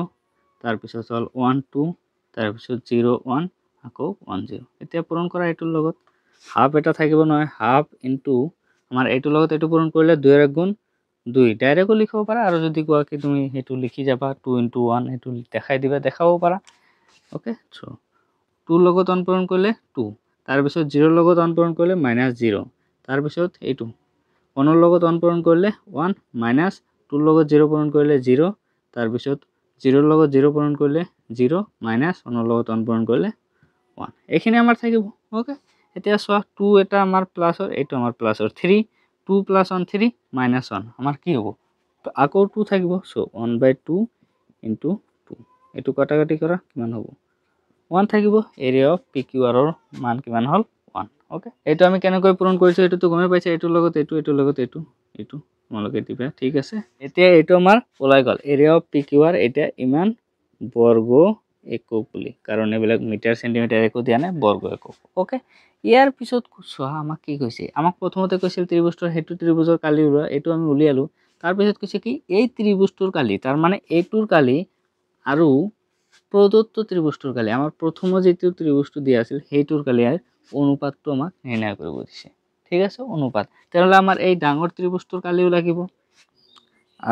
তাৰপিছত হ'ল 1 2 তাৰপিছত 0 1 আকৌ 1 0 এতিয়া পূৰণ কৰা এইটোৰ লগত হাফ এটা থাকিব নহয় হাফ ইনটু আমাৰ এইটোৰ লগত এইটো পূৰণ কৰিলে 2 ৰ গুণ 2 ডাইৰেক্টও লিখিব পাৰা আৰু যদি কোৱা কি তুমি সেইটো লিখি যাবা 2 * 1 সেইটো দেখাই দিবা দেখাব পাৰা ওকে সো 2 লগত অন পূৰণ কৰিলে 2 তাৰপিছত 0 লগত অন পূৰণ কৰিলে -0 তাৰপিছত এইটো 1 ৰ লগত অন পূৰণ কৰিলে 1 মাইনাছ 2 ৰ লগত 0 পূৰণ কৰিলে 0 তাৰপিছত 0 ৰ লগত 0 পূৰণ কৰিলে 0 মাইনাছ 1 ৰ লগত অন পূৰণ কৰিলে 1 এইখিনি আমাৰ থাকিব ওকে এতিয়া চোৱা 2 এটা আমাৰ প্লাছৰ এইটো আমাৰ প্লাছৰ 3 2 + 1 3 - 1 আমাৰ কি হ'ব আকৌ 2 থাকিব সো 1/2 * 2 এইটো কাটাকাটি কৰা কিমান হ'ব 1 থাকিব এৰিয়া অফ PQR ৰ মান কিমান হ'ল 1 ওকে এইটো আমি কেনেকৈ পূৰণ কৰিছো এইটো গমে পাইছে এইটোৰ লগত এইটোৰ লগত এইটো তোমালোকে দিবা ঠিক আছে এতিয়া এইটো আমাৰ ওলাই গ'ল এৰিয়া অফ PQR এতিয়া ইমান বৰ্গ একক বুলি কাৰণ এইবিলাক মিটাৰ সেন্টিমিটাৰ একো দিয়া নাই বৰ্গ একক ওকে ইয়াৰ পিছত চোৱা আমাক কি কৈছে আমাক প্ৰথমতে কৈছিল ত্ৰিভুজৰ হেতু ত্ৰিভুজৰ কালি উলিওৱা এইটো আমি উলিয়ালো তাৰ পিছত কৈছে কি এই ত্ৰিভুজটোৰ কালি তাৰ মানে এইটোৰ কালি আৰু প্ৰদত্ত ত্ৰিভুজটোৰ কালি আমাৰ প্ৰথম যেটো ত্ৰিভুজটো দিয়া আছিল সেইটোৰ কালি অনুপাতটো আমাক নিৰ্ণয় কৰিব দিছে ঠিক আছে অনুপাত তেনলে আমাৰ এই ডাঙৰ ত্ৰিভুজটোৰ কালিও লাগিব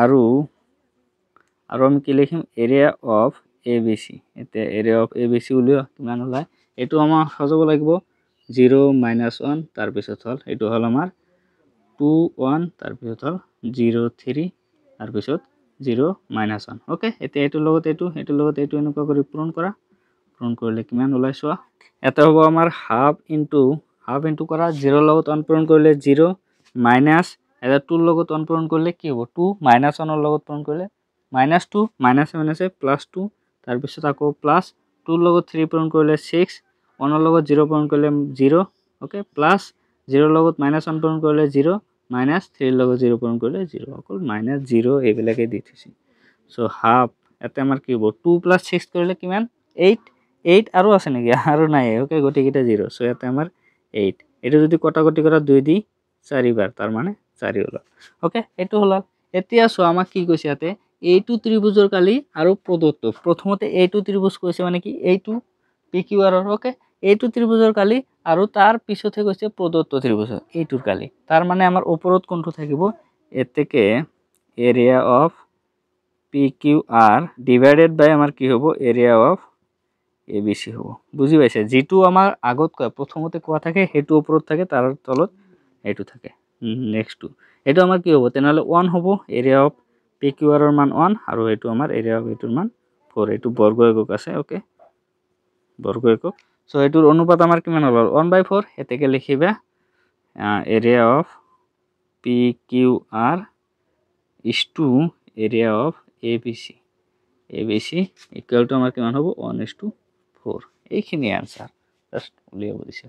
আৰু আমি কি লিখিম এৰিয়া অফ ABC এতিয়া এৰিয়া অফ ABC উলিওৱা কিমান ওলাই এইটো আমাৰ সজাব লাগিব 0 - 1 তাৰ পিছত হল এইটো হল আমাৰ 2 1 তাৰ পিছত হল 0 3 তাৰ পিছত 0 - 1 ওকে এতিয়া এইটোৰ লগত এইটো এনেকুৱা কৰি পূৰণ কৰিলে কিমান ওলাই চোৱা এটা হ'ব আমাৰ হাফ ইনটু কৰা 0 লগত অন পূৰণ কৰিলে 0 মাইনাস এটা 2 লগত অন পূৰণ কৰিলে কি হ'ব 2 - 1 ৰ লগত পূৰণ কৰিলে -2 মাইনাছে +2 তাৰ পিছত আকৌ প্লাস 2 লগত 3 পূৰণ কৰিলে 6 1 ৰ লগত 0 পূৰণ কৰিলে 0 ওকে প্লাস 0 লগত -1 পূৰণ কৰিলে 0 মাইনাস 3 ৰ লগত 0 পূৰণ কৰিলে 0 অকল -0 এইবিলাকে দি থৈছে সো হাফ এটা আমাৰ কি হ'ব 2 + 6 কৰিলে কিমান 8 আৰু আছে নেকি আৰু নাই ওকে গটিকেটা 0 সো এটা আমাৰ 8 এটা যদি কটাকটি কৰা 2 দি 4 বাৰ তাৰ মানে 4 হল ওকে এটো হল এতিয়া সো আমাক কি কৈছে ইয়াতে এইটো ত্ৰিভুজৰ কালি আৰু প্ৰদত্ত প্ৰথমতে এইটো ত্ৰিভুজ কৈছে মানে কি এইটো PQR ৰ ওকে এইটো ত্ৰিভুজৰ কালি আৰু তাৰ পিছতে কৈছে প্ৰদত্ত ত্ৰিভুজ এইটোৰ কালি তাৰ মানে আমাৰ ওপৰত কোনটো থাকিব এতেকে এৰিয়া অফ PQR ডিভাইডেড বাই আমাৰ কি হ'ব এৰিয়া অফ ABC হ'ব বুজি পাইছে যেটো আমাৰ আগত কয় প্ৰথমতে কোৱা থাকে হেতু ওপৰত থাকে তাৰ তলত এইটো থাকে নেক্সট এইটো আমাৰ কি হ'ব তেনহলে 1 হ'ব এৰিয়া অফ PQR ৰ মান 1 আৰু এইটো আমাৰ এৰিয়া অফ এটোৰ মান 4 এইটো বৰ্গ একক আছে ওকে বৰ্গ একক সো এটোৰ অনুপাত আমাৰ কিমান হ'ল 1/4 এতেকে লিখিবা area of PQR is to area of ABC equal to আমাৰ কিমান হ'ব 1:4 এইখিনি आंसर জাস্ট উলিয়াব দিছে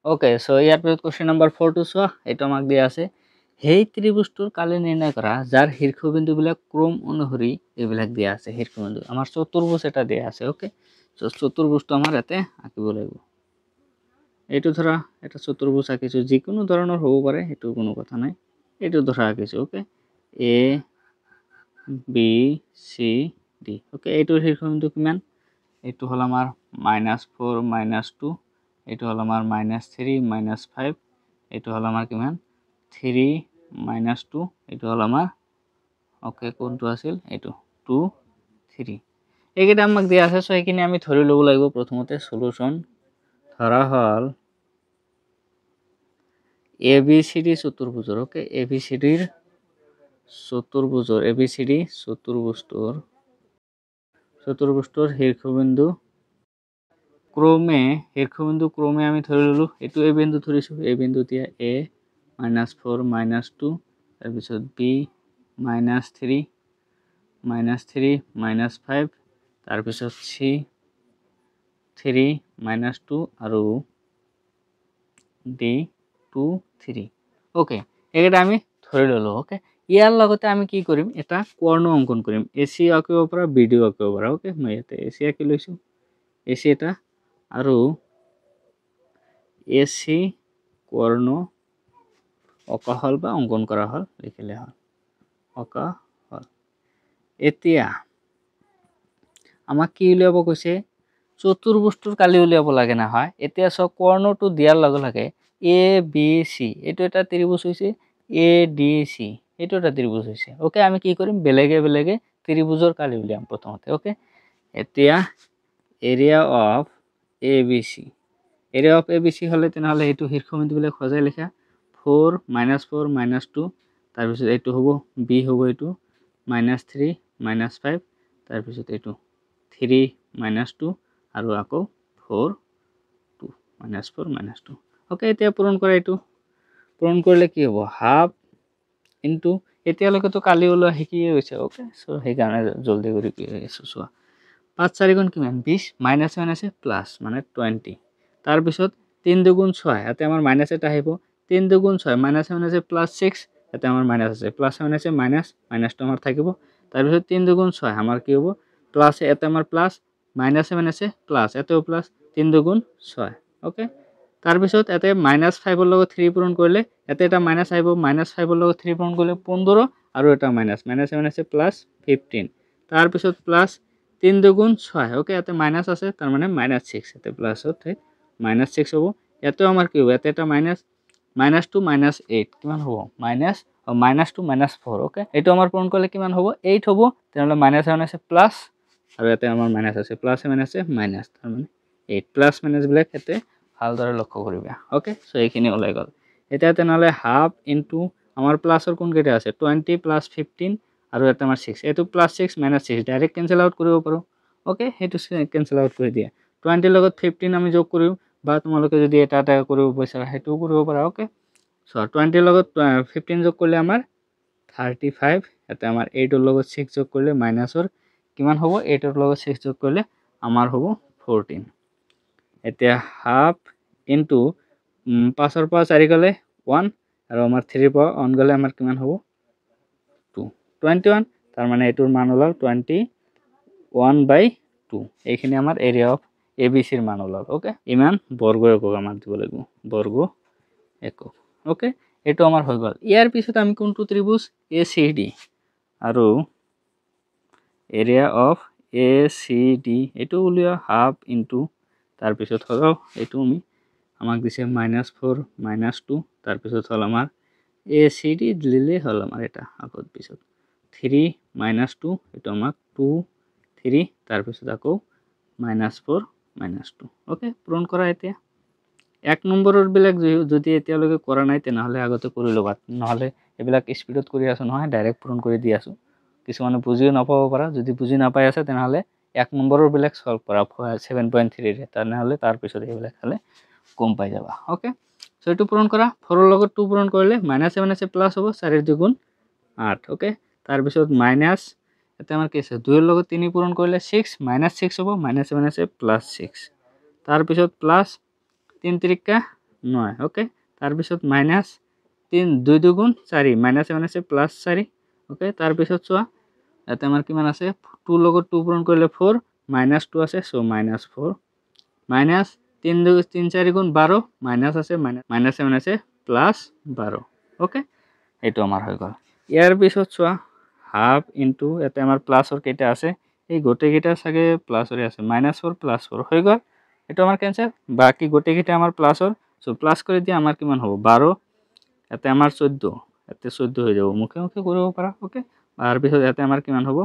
ওকে সো ইয়াৰ পিছত কোশ্চেন নম্বৰ 4 টো চোৱা এটা আমাক দিয়া আছে হেই ত্ৰিভুজটোৰ কালি নিৰ্ণয় কৰা যাৰ শীৰ্ষবিন্দুবিলাক ক্ৰম অনুসৰি এইবিলাক দিয়া আছে শীৰ্ষবিন্দু আমাৰ চতুৰ্ভুজ এটা দিয়া আছে ওকে সো চতুৰ্ভুজটো আমাৰ ইয়াতে আঁকিব লাগিব এইটো ধৰা এটা চতুৰ্ভুজ আঁকিছো যিকোনো ধৰণৰ হ'ব পাৰে এটো কোনো কথা নাই এইটো ধৰা আঁকিছো okay A B C D okay এইটোৰ শীৰ্ষবিন্দু কিমান এইটো হল আমাৰ -4 -2 এইটো হল আমাৰ -3 -5 এইটো হল আমাৰ কিমান 3 - 2 এইটো হল আমাৰ ওকে কোনটো আছিল এইটো 2 3 এইকেইটা আমাক দিয়া আছে সো এইখিনি আমি ধৰি ল'ব লাগিব প্ৰথমতে সলিউশন ধৰা হল ABCD চতুৰ্ভুজৰ ওকে ABCD চতুৰ্ভুজটোৰ শীৰ্ষবিন্দু ক্ৰমে আমি ধৰি ললো এইটো এই বিন্দু ধৰিছো এই বিন্দু দিয়া A -4 -2 তাৰ পিছত B -3 -5 তাৰ পিছত C 3 -2 আৰু D 2 3 ওকে এইটা আমি ধৰি ললো ওকে ইয়াৰ লগতে আমি কি কৰিম এটা কৰ্ণ অঙ্কন কৰিম AC আঁকিব পৰা BD আঁকিব পৰা ওকে মই ইয়াতে AC আঁকি লৈছো AC এটা আৰু AC কৰ্ণ অকা হল বা অঙ্কন কৰা হল লিখিলে হল অকা হল এতিয়া আমাক কি উলিয়াব কৈছে চতুৰ্ভুজটোৰ কালি উলিয়াব লাগে নহয় এতিয়া সব কৰ্ণটো দিয়াৰ লগে লগে এ বি সি এইটো এটা ত্ৰিভুজ হৈছে এ ডি সি এইটো এটা ত্ৰিভুজ হৈছে ওকে আমি কি কৰিম বেলেগে বেলেগে ত্ৰিভুজৰ কালি উলিয়াম প্ৰথমতে ওকে এতিয়া area of A B C area of A B C হলে তেনেহলে এইটো শীৰ্ষবিন্দুবিলাক সজাই লিখা 4 -4 -2 তাৰপিছত এইটো হ'ব বি হ'ব এইটো -3 -5 তাৰপিছত এইটো 3 -2 আৰু আকৌ 4 2 -4 -2 ওকে এতিয়া পূৰণ কৰা এইটো পূৰণ কৰিলে কি হ'ব হাফ ইনটু এতিয়ালৈকে তো কালি ওলোৱা শিকিয়ে গৈছে ওকে সো সেইকাৰণে জলদি কৰি চোৱা 5 4 গুণ কিমান 20 মাইনাস আছে প্লাস মানে 20 তাৰপিছত 3 দুগুণ 6 ইয়াতে আমাৰ মাইনাস এটা আহিব 3 দুগুণ 6 মাইনাস আছে প্লাস 6 ইয়াতে আমাৰ মাইনাস আছে প্লাস আছে মাইনাসটো আমাৰ থাকিব তাৰপিছত 3 দুগুণ 6 আমাৰ কি হ'ব প্লাস ইয়াতে আমাৰ প্লাস মাইনাস আছে প্লাস এতেও প্লাস 3 দুগুণ 6 ওকে তাৰপিছত ইয়াতে -5 ৰ লগত 3 পূৰণ কৰিলে ইয়াতে এটা মাইনাস আহিব -5 ৰ লগত 3 পূৰণ কৰিলে 15 আৰু এটা মাইনাস আছে প্লাস 15 তাৰপিছত প্লাস 3 দুগুণ 6 ওকে ইয়াতে মাইনাস আছে তাৰ মানে -6 ইয়াতে প্লাসত -6 হ'ব ইয়াতেও আমাৰ কি হ'ব ইয়াতে এটা -2 -8 কিমান হ'ব -2 -4 ওকে এইটো আমাৰ পূৰণ কৰিলে কিমান হ'ব 8 হ'ব তেনেহলে -7 আছে প্লাস আৰু ইয়াতে আমাৰ মাইনাস আছে প্লাস আছে মাইনাস তাৰ মানে 8 প্লাস মাইনাস বিলাক ইয়াতে ভালদৰে লক্ষ্য কৰিবা ওকে সো এইখিনি ওলাই গল এতিয়া তেনেহলে হাফ ইনটু আমাৰ প্লাসৰ কোন কেইটা আছে 20 প্লাস 15 আৰু এটা আমাৰ 6 এটো plus 6 minus 6 direct cancel out কৰিব পাৰো ওকে হেতু কেনসেল আউট কৰি দিয়া 20 লগত 15 আমি যোগ কৰিম বা তোমালোকে যদি এটা এটা কৰিব বিচাৰা হেতু কৰিব পাৰা ওকে সো 20 লগত 15 যোগ কৰিলে আমাৰ 35 এটা আমাৰ 8 ৰ লগত 6 যোগ কৰিলে মাইনাসৰ কিমান হ'ব 8 ৰ লগত 6 যোগ কৰিলে আমাৰ হ'ব 14 এতিয়া হাফ ইনটু 5 ৰ পৰা 4 গলে 1 আৰু আমাৰ 3 ৰ পৰা 1 গলে আমাৰ কিমান হ'ব 2 21 তাৰ মানে এটোৰ মান হল 21/2 এইখিনি আমাৰ এৰিয়া অফ ABC ৰ মান হল ওকে ইমান বৰ্গ একক আমাৰ দিব লাগিব বৰ্গ একক ওকে এটো আমাৰ হৈ গল ইয়াৰ পিছত আমি কোনটো ত্ৰিভুজ ACD আৰু এৰিয়া অফ ACD এটো উলিয়া হাফ ইনটু তাৰ পিছত হল এটো আমি আমাক দিছে -4 -2 তাৰ পিছত হল আমাৰ ACD দিলে হল আমাৰ এটা আগত পিছত 3 -2 এটো আমাক 2 3 তাৰ পিছত আকৌ -4 -2 ওকে পূৰণ কৰা এতিয়া এক নম্বৰৰ বিলাক যদি এতিয়ালৈকে কৰা নাই তেনেহলে আগতে কৰি লবা নহলে এবিলাক স্পিডত কৰি আছো নহয় ডাইৰেক্ট পূৰণ কৰি দি আছো কিছুমানে বুজিও নাপাব পাৰা যদি বুজি নাপাই আছে তেনেহলে এক নম্বৰৰ বিলাক সলভ কৰা 7.3 ৰে তেনেহলে তাৰ পিছত এইবিলাক খালে কম পাই যাবা ওকে সো এটো পূৰণ কৰা 4 ৰ লগত 2 পূৰণ কৰিলে -7 আছে প্লাস হ'ব 4 ৰ গুণ 8 ওকে তাৰ পিছত মাইনাস এটা আমাৰ কি আছে 2 ৰ লগত 3 পূৰণ কৰিলে 6 -6 হ'ব -7 আছে প্লাস 6 তাৰ পিছত প্লাস 3 3 9 ওকে তাৰ পিছত মাইনাস 3 2 দুগুণ 4 -7 আছে প্লাস 4 ওকে তাৰ পিছত চোৱা ইয়াতে আমাৰ কিমান আছে 2 লগত 2 পূৰণ কৰিলে 4 -2 আছে সো -4 মাইনাস 3 2 3 4 গুণ 12 মাইনাস আছে -7 আছে প্লাস 12 ওকে এটো আমাৰ হৈ গল ইয়াৰ পিছত চোৱা হাফ ইনটু ইয়াতে আমাৰ প্লাসৰ কেইটা আছে এই গোটেই কেইটা সাগে প্লাসৰে আছে -4 +4 হৈ গল এটো আমাৰ কেনসেল বাকি গোটেই কেইটা আমাৰ প্লাসৰ সো প্লাস কৰি দি আমাৰ কিমান হ'ব 12 ইয়াতে আমাৰ 14 ইয়াতে 14 হৈ যাব মুখে মুখে কৰিব পাৰা ওকে তাৰ পিছত ইয়াতে আমাৰ কিমান হ'ব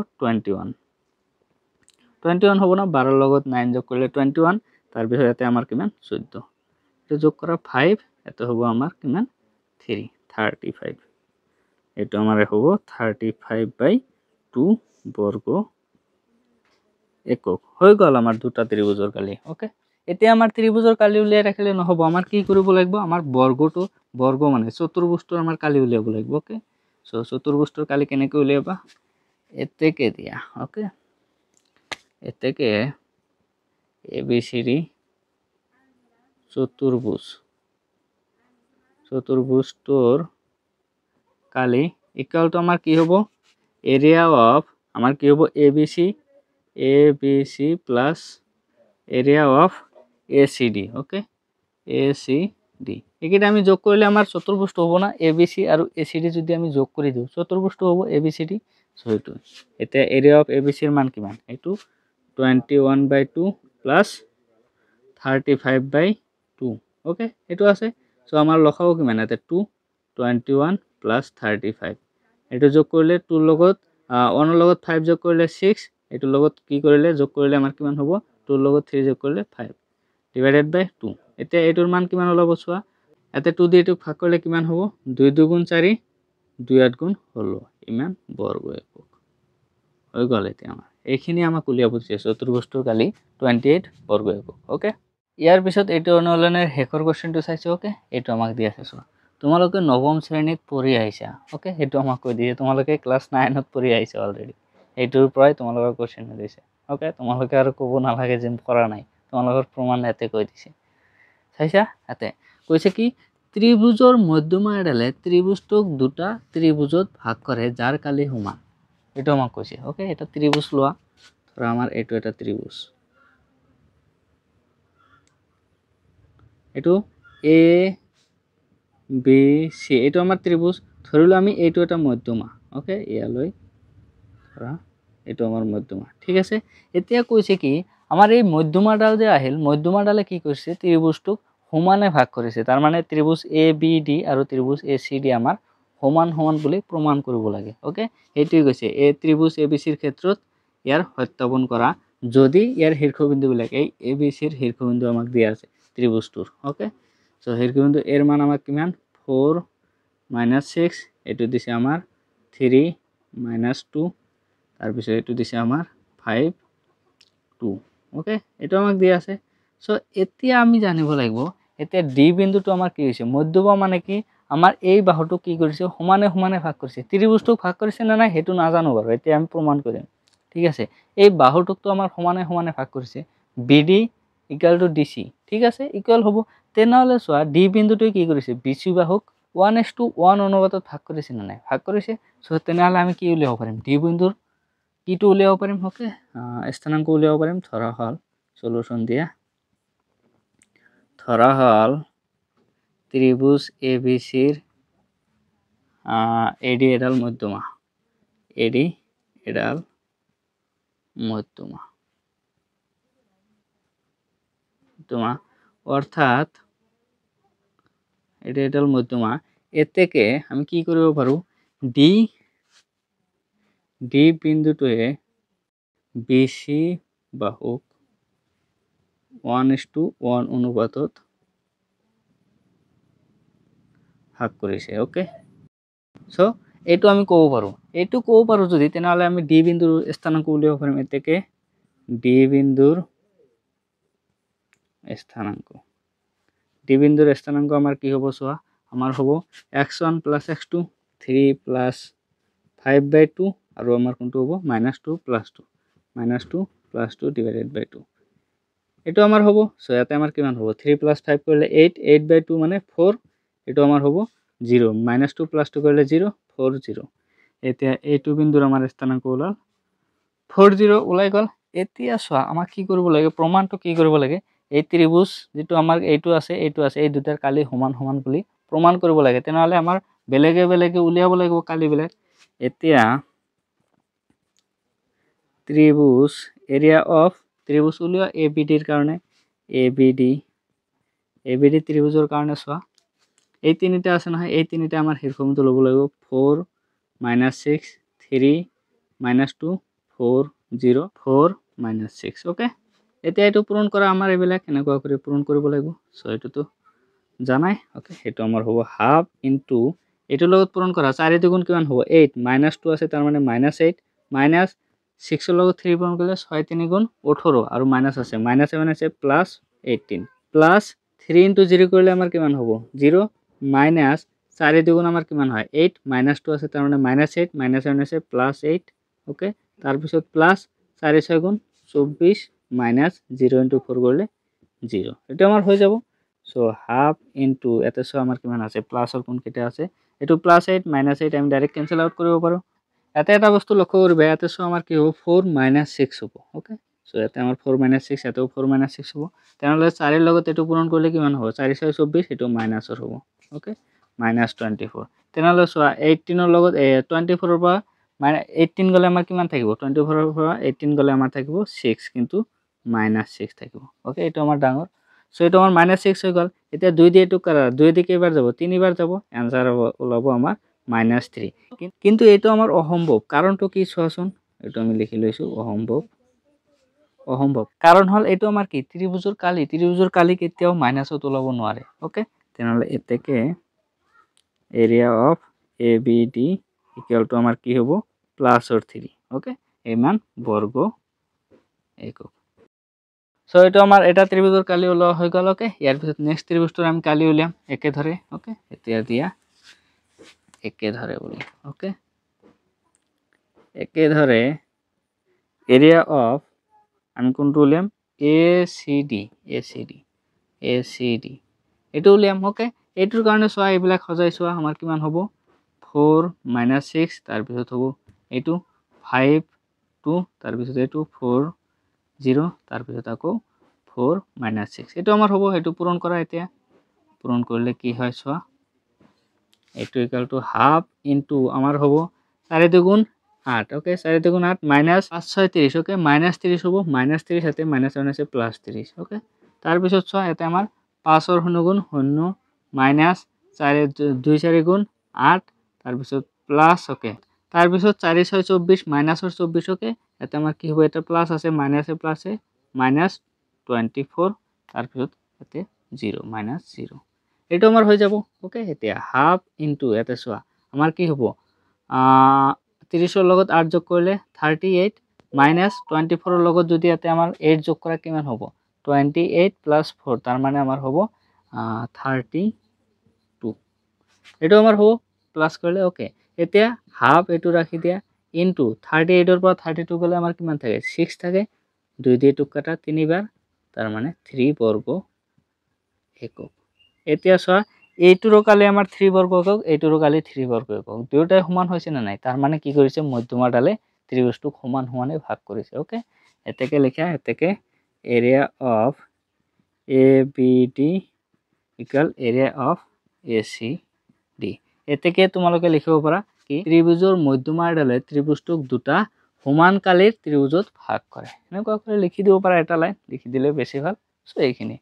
21 হ'ব না 12 ৰ লগত 9 যোগ কৰিলে 21 তাৰ পিছত ইয়াতে আমাৰ কিমান 14 এটো যোগ কৰা 5 এটো হ'ব আমাৰ কিমান 35 এটো আমাৰ হ'ব 35/2 বৰ্গ একক হৈ গল আমাৰ দুটা ত্ৰিভুজৰ কালি ওকে এতিয়া আমাৰ ত্ৰিভুজৰ কালি উলিয়াই ৰাখিলে নহব আমাৰ কি কৰিব লাগিব আমাৰ বৰ্গ মানে চতুৰ্ভুজটোৰ আমাৰ কালি উলিয়াব লাগিব ওকে সো চতুৰ্ভুজটোৰ কালি কেনেকৈ উলিয়াবা এতেকে দিয়া ওকে এতেকে ABCD চতুৰ্ভুজটোৰ কালি ইকুয়াল টু আমাৰ কি হ'ব এৰিয়া অফ আমাৰ কি হ'ব ABC plus area of ACD okay ACD D এইকেইটা আমি যোগ কৰিলে আমাৰ চতুৰ্ভুজ হ'ব না এ বি চি আৰু এ চি ডি যদি আমি যোগ কৰি দিওঁ চতুৰ্ভুজ হ'ব A B C D so এইটো এতিয়া এৰিয়া অফ এ বি চিৰ মান কিমান এইটো 21/2 প্লাস 35/2 ওকে এইটো আছে সো আমাৰ লখাও কিমান আছে 2 21 প্লাস 35 এইটো যোগ কৰিলে 2 লগত 1 ৰ লগত 5 যোগ কৰিলে 6 এইটো লগত কি কৰিলে যোগ কৰিলে আমাৰ কিমান হ'ব 2 ৰ লগত 3 যোগ কৰিলে 5 ডিভাইডেড বাই 2 এতিয়া এইটোৰ মান কিমান ওলাব চোৱা এতে 2 দি এইটো ভাগ কৰিলে কিমান হ'ব 2 2 গুণ 4 2 8 গুণ 16 ইমান বৰ্গ একক হৈ গ'ল এতিয়া আমাৰ এইখিনি আমাক উলিয়াব দিছে চতুৰ্ভুজটোৰ কালি 28 বৰ্গ একক ওকে ইয়াৰ পিছত এইটো অনুশীলনৰ শেষৰ কোৱেশ্চনটো চাইছো ওকে এইটো আমাক দি আছে চোৱা তোমালোকে নৱম শ্ৰেণীত পঢ়ি আহিছা ওকে এইটো আমাক কৈ দিছে তোমালোকে ক্লাস 9 ত পঢ়ি আহিছা অলৰেডি এইটোৰ পৰাই তোমালোকৰ কোৱেশ্চন দিছে ওকে তোমালোকে আৰু ক'ব নালাগে যে কৰা নাই তোমালোকৰ প্ৰমাণ এতে কৈ দিছে চাইছা এতে কৈছে কি ত্ৰিভুজৰ মধ্যমা এডালে ত্ৰিভুজটোক দুটা ত্ৰিভুজত ভাগ কৰে যাৰ কালি সমান এটা আমাক কৈছে ওকে এটা ত্ৰিভুজ লোৱা ধৰা আমাৰ এইটো এটা ত্ৰিভুজ এইটো এ বি সি এইটো আমাৰ ত্ৰিভুজ ধৰিলো আমি এইটো এটা মধ্যমা ওকে ইয়ালৈ ধৰা এইটো আমাৰ মধ্যমা ঠিক আছে এতিয়া কৈছে কি আমাৰ এই মধ্যমাডাল যে আহিল মধ্যমাডালে কি কৰিছে ত্ৰিভুজটোক সমানে ভাগ কৰিছে তাৰ মানে ত্ৰিভুজ এ বি ডি আৰু ত্ৰিভুজ এ সি ডি আমাৰ সমান সমান বুলি প্ৰমাণ কৰিব লাগে ওকে এইটোই কৈছে এই ত্ৰিভুজ এবিসিৰ ক্ষেত্ৰত ইয়াৰ সত্যাপন কৰা যদি ইয়াৰ শীৰ্ষবিন্দুবিলাক এই এবিসিৰ শীৰ্ষবিন্দু আমাক দিয়া আছে ত্ৰিভুজটোৰ ওকে সো শীৰ্ষবিন্দু এৰ মান আমাক কিমান 4 - 6 এটো দিছে আমাৰ 3 - 2 তাৰ পিছত এটো দিছে আমাৰ 5 2 ওকে এটো আমাক দিয়া আছে সো এতিয়া আমি জানিব লাগিব এতিয়া ডি বিন্দুটো আমাৰ কি হৈছে মধ্যমা মানে কি আমাৰ এই বাহুটো কি কৰিছে সমানে সমানে ভাগ কৰিছে ত্ৰিভুজটোক ভাগ কৰিছে না নাই হেতু নাজানো বাৰু এতিয়া আমি প্ৰমাণ কৰিম ঠিক আছে এই বাহুটোকটো আমাৰ সমানে সমানে ভাগ কৰিছে বিডি = ডিসি ঠিক আছে ইকুয়াল হ'ব তেনেহলে চোৱা ডি বিন্দুটোই কি কৰিছে বিসি বাহুক 1:1 অনুপাতত ভাগ কৰিছে না নাই ভাগ কৰিছে সো তেনেহলে আমি কি উলিয়াব পাৰিম ডি বিন্দুৰ কিটো উলিয়াব পাৰিম ওকে স্থানাংক উলিয়াব পাৰিম ধৰা হল সলিউশন দিয়া ধৰা হল ত্ৰিভুজ এবিসিৰ এডি এডাল মধ্যমা এডি এডাল মধ্যমা অৰ্থাৎ এডি এডাল মধ্যমা এ থেকে আমি কি কৰিব পাৰো ডি ডি বিন্দুটোৱে বিসি বাহুক 1:1 অনুপাতত ভাগ কৰিছে ওকে সো এইটো আমি ক'ব পাৰো যদি তেনেহলে আমি ডি বিন্দুৰ স্থানাংক উলিয়াব পাৰিম এতেকে ডি বিন্দুৰ স্থানাংক আমাৰ কি হ'ব চোৱা আমাৰ হ'ব x1 + x2 3 + 5/2 আৰু আমাৰ কোনটো হ'ব -2 + 2 -2 + 2 / 2 এটো আমাৰ হ'ব সো ইয়াতে আমাৰ কিমান হ'ব 3 + 5 কৰিলে 8 8/2 মানে 4 এটো আমাৰ হ'ব 0 -2 + 2 কৰিলে 0 4 0 এতিয়া এইটো বিন্দুৰ আমাৰ স্থানাংক ওলাল 40 ওলাই গল এতিয়া চোৱা আমাক কি কৰিব লাগে প্ৰমাণটো কি কৰিব লাগে এই ত্ৰিভুজ যেটো আমাৰ এইটো আছে এই দুটাৰ কালি সমান সমান বুলি প্ৰমাণ কৰিব লাগে তেনেহলে আমাৰ বেলেগে বেলেগে উলিয়াব লাগিব কালি বেলেগ এতিয়া ত্ৰিভুজ এৰিয়া অফ ত্ৰিভুজ উলিয়া এবিডি ৰ কাৰণে এবিডি ত্ৰিভুজৰ কাৰণে চোৱা এই তিনিটা আছে নহয় এই তিনিটা আমাৰ শীৰ্ষবিন্দু ল'ব লাগিব 4 - 6 3 - 2 4 0 4 - 6 ওকে এতিয়া এটো পূৰণ কৰা আমাৰ এইবিলাক এনেকুৱা কৰি পূৰণ কৰিব লাগিব সো এটোটো জানাই ওকে এটো আমাৰ হ'ব হাফ ইনটু এটো লগত পূৰণ কৰা 4 * 2 = কিমান হ'ব 8 -2 আছে তাৰ মানে -8 মাইনাস 6 ৰ লগত 3 পূৰণ কৰিলে 6 × 3 = 18 আৰু মাইনাস আছে -7 আছে +18 প্লাস 3 * 0 কৰিলে আমাৰ কিমান হ'ব 0 মাইনাস 4 * 2 আমাৰ কিমান হয় 8 -2 আছে তাৰ মানে -8 -7 আছে +8 ওকে তাৰ পিছত প্লাস 4 * 6 = 24 মাইনাস 0 * 4 কৰিলে 0 এটা আমাৰ হৈ যাব সো হাফ ইনটু এতে সো আমাৰ কিমান আছে প্লাসৰ কোন কেটা আছে এটো +8 -8 আমি ডাইৰেক্ট ক্যান্সেল আউট কৰিব পাৰো এটা বস্তু লক্ষ্য কৰিবা এতে সো আমাৰ কি হ'ব 4 - 6 হ'ব ওকে সো ইয়াতে আমাৰ 4 - 6 ইয়াতেও 4 - 6 হ'ব তেনেহ'লে 4 ৰ লগত এইটো পূৰণ কৰিলে কিমান হ'ব 4 × 6 = 24 সেইটো মাইনাছৰ হ'ব ওকে -24 তেনেহ'লে চোৱা 18 ৰ লগত 24 ৰ পৰা 18 গ'লে আমাৰ কিমান থাকিব 24 ৰ পৰা 18 গ'লে আমাৰ থাকিব 6 কিন্তু -6 থাকিব ওকে এইটো আমাৰ ডাঙৰ সো এইটো আমাৰ -6 হৈ গ'ল এতিয়া 2 দিয়ে এইটো কাৰা 2 দিয়ে কেইবাৰ যাব 3 বাৰ যাব এনসাৰ ওলাব আমাৰ -3 কিন্তু এইটো আমাৰ অসম্ভৱ কাৰণটো কি চোৱাচোন এইটো আমি লিখি লৈছো অসম্ভৱ কাৰণ হল এইটো আমাৰ কি ত্ৰিভুজৰ কালি কেতিয়াও মাইনাছত ওলাব নোৱাৰে ওকে তেনেহ'লে এতেকে area of ABD equal to আমাৰ কি হ'ব +3 ওকে ইমান বৰ্গ একক সো এইটো আমাৰ এটা ত্ৰিভুজৰ কালি ওলোৱা হৈ গ'ল ওকে ইয়াৰ পিছত নেক্সট ত্ৰিভুজটোৰ আমি কালি উলিয়াম একে ধৰে ওকে এতিয়া দিয়া একে ধৰে বুলি ওকে একে ধৰে এৰিয়া অফ আমি কোনটো উলিয়াম ACD এইটো উলিয়াম ওকে এইটোৰ কাৰণে চোৱা এইবিলাক সজাই চোৱা আমাৰ কিমান হ'ব 4 - 6 তাৰ পিছত হ'ব এইটো 5 2 তাৰ পিছত এইটো 4 0 তাৰ পিছত আকৌ 4 - 6 এইটো আমাৰ হ'ব এইটো পূৰণ কৰা এতিয়া পূৰণ কৰিলে কি হয় চোৱা এইটো ইকুয়াল টু হাফ ইনটু আমাৰ হ'ব 4 দুগুণ 8 ওকে 4 দুগুণ 8 -5 6 30 ওকে -30 হ'ব -30 সাথে মাইনাস আছে +30 ওকে তাৰ পিছত চোৱা এটা আমাৰ 5 ৰ গুণ 0 মাইনাস 4 2 4 গুণ 8 তাৰ পিছত প্লাস ওকে তাৰ পিছত 4 6 24 মাইনাসৰ 24 ওকে এটা আমাৰ কি হ'ব এটা প্লাস আছে মাইনাসে প্লাসে -24 তাৰ পিছত এতে 0 -0 এইটো আমাৰ হৈ যাব ওকে এতিয়া হাফ ইনটু এতে চোৱা আমাৰ কি হ'ব 30 ৰ লগত 8 যোগ কৰিলে 38 -24 ৰ লগত যদি এতে আমাৰ 8 যোগ কৰা কিমান হ'ব 28 + 4 তাৰ মানে আমাৰ হ'ব 32 এইটো আমাৰ হ'ব প্লাস কৰিলে ওকে এতিয়া হাফ এটো ৰাখি দিয়া ইনটু 38 ৰ পৰা 32 গলে আমাৰ কিমান থাকে 6 থাকে 2 দিয়ে টুক কাটা 3 বাৰ তাৰ মানে 3 বৰ্গ একক এতিয়া চোৱা এইটোৰ কালি আমাৰ 3 বৰ্গ একক এইটোৰ কালি 3 বৰ্গ একক দুয়োটাই সমান হৈছে না নাই তাৰ মানে কি কৰিছে মধ্যমাৰ ডালে ত্ৰিভুজটোক সমানে ভাগ কৰিছে ওকে এতেকে লিখা এতেকে area of ABD equal area of ACD এতেকে তোমালোকে লিখিব পাৰা কি ত্ৰিভুজৰ মধ্যমাৰ ডালে ত্ৰিভুজটোক দুটা সমান কালিৰ ত্ৰিভুজত ভাগ কৰে এনেকুৱা কৰি লিখি দিব পাৰা এটা লাইন লিখি দিলে বেছি ভাল সো এইখিনি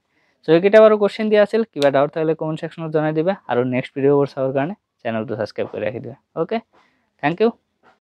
সো এইকেইটা বাৰু কোশ্চেন দিয়া আছিল কিবা ডাউট থাকিলে কমেন্ট সেকশনত জনাই দিবা আৰু নেক্সট ভিডিঅ'বোৰ চাবৰ কাৰণে চেনেলটো সাবস্ক্ৰাইব কৰি ৰাখি দিবা ওকে থ্যাংক ইউ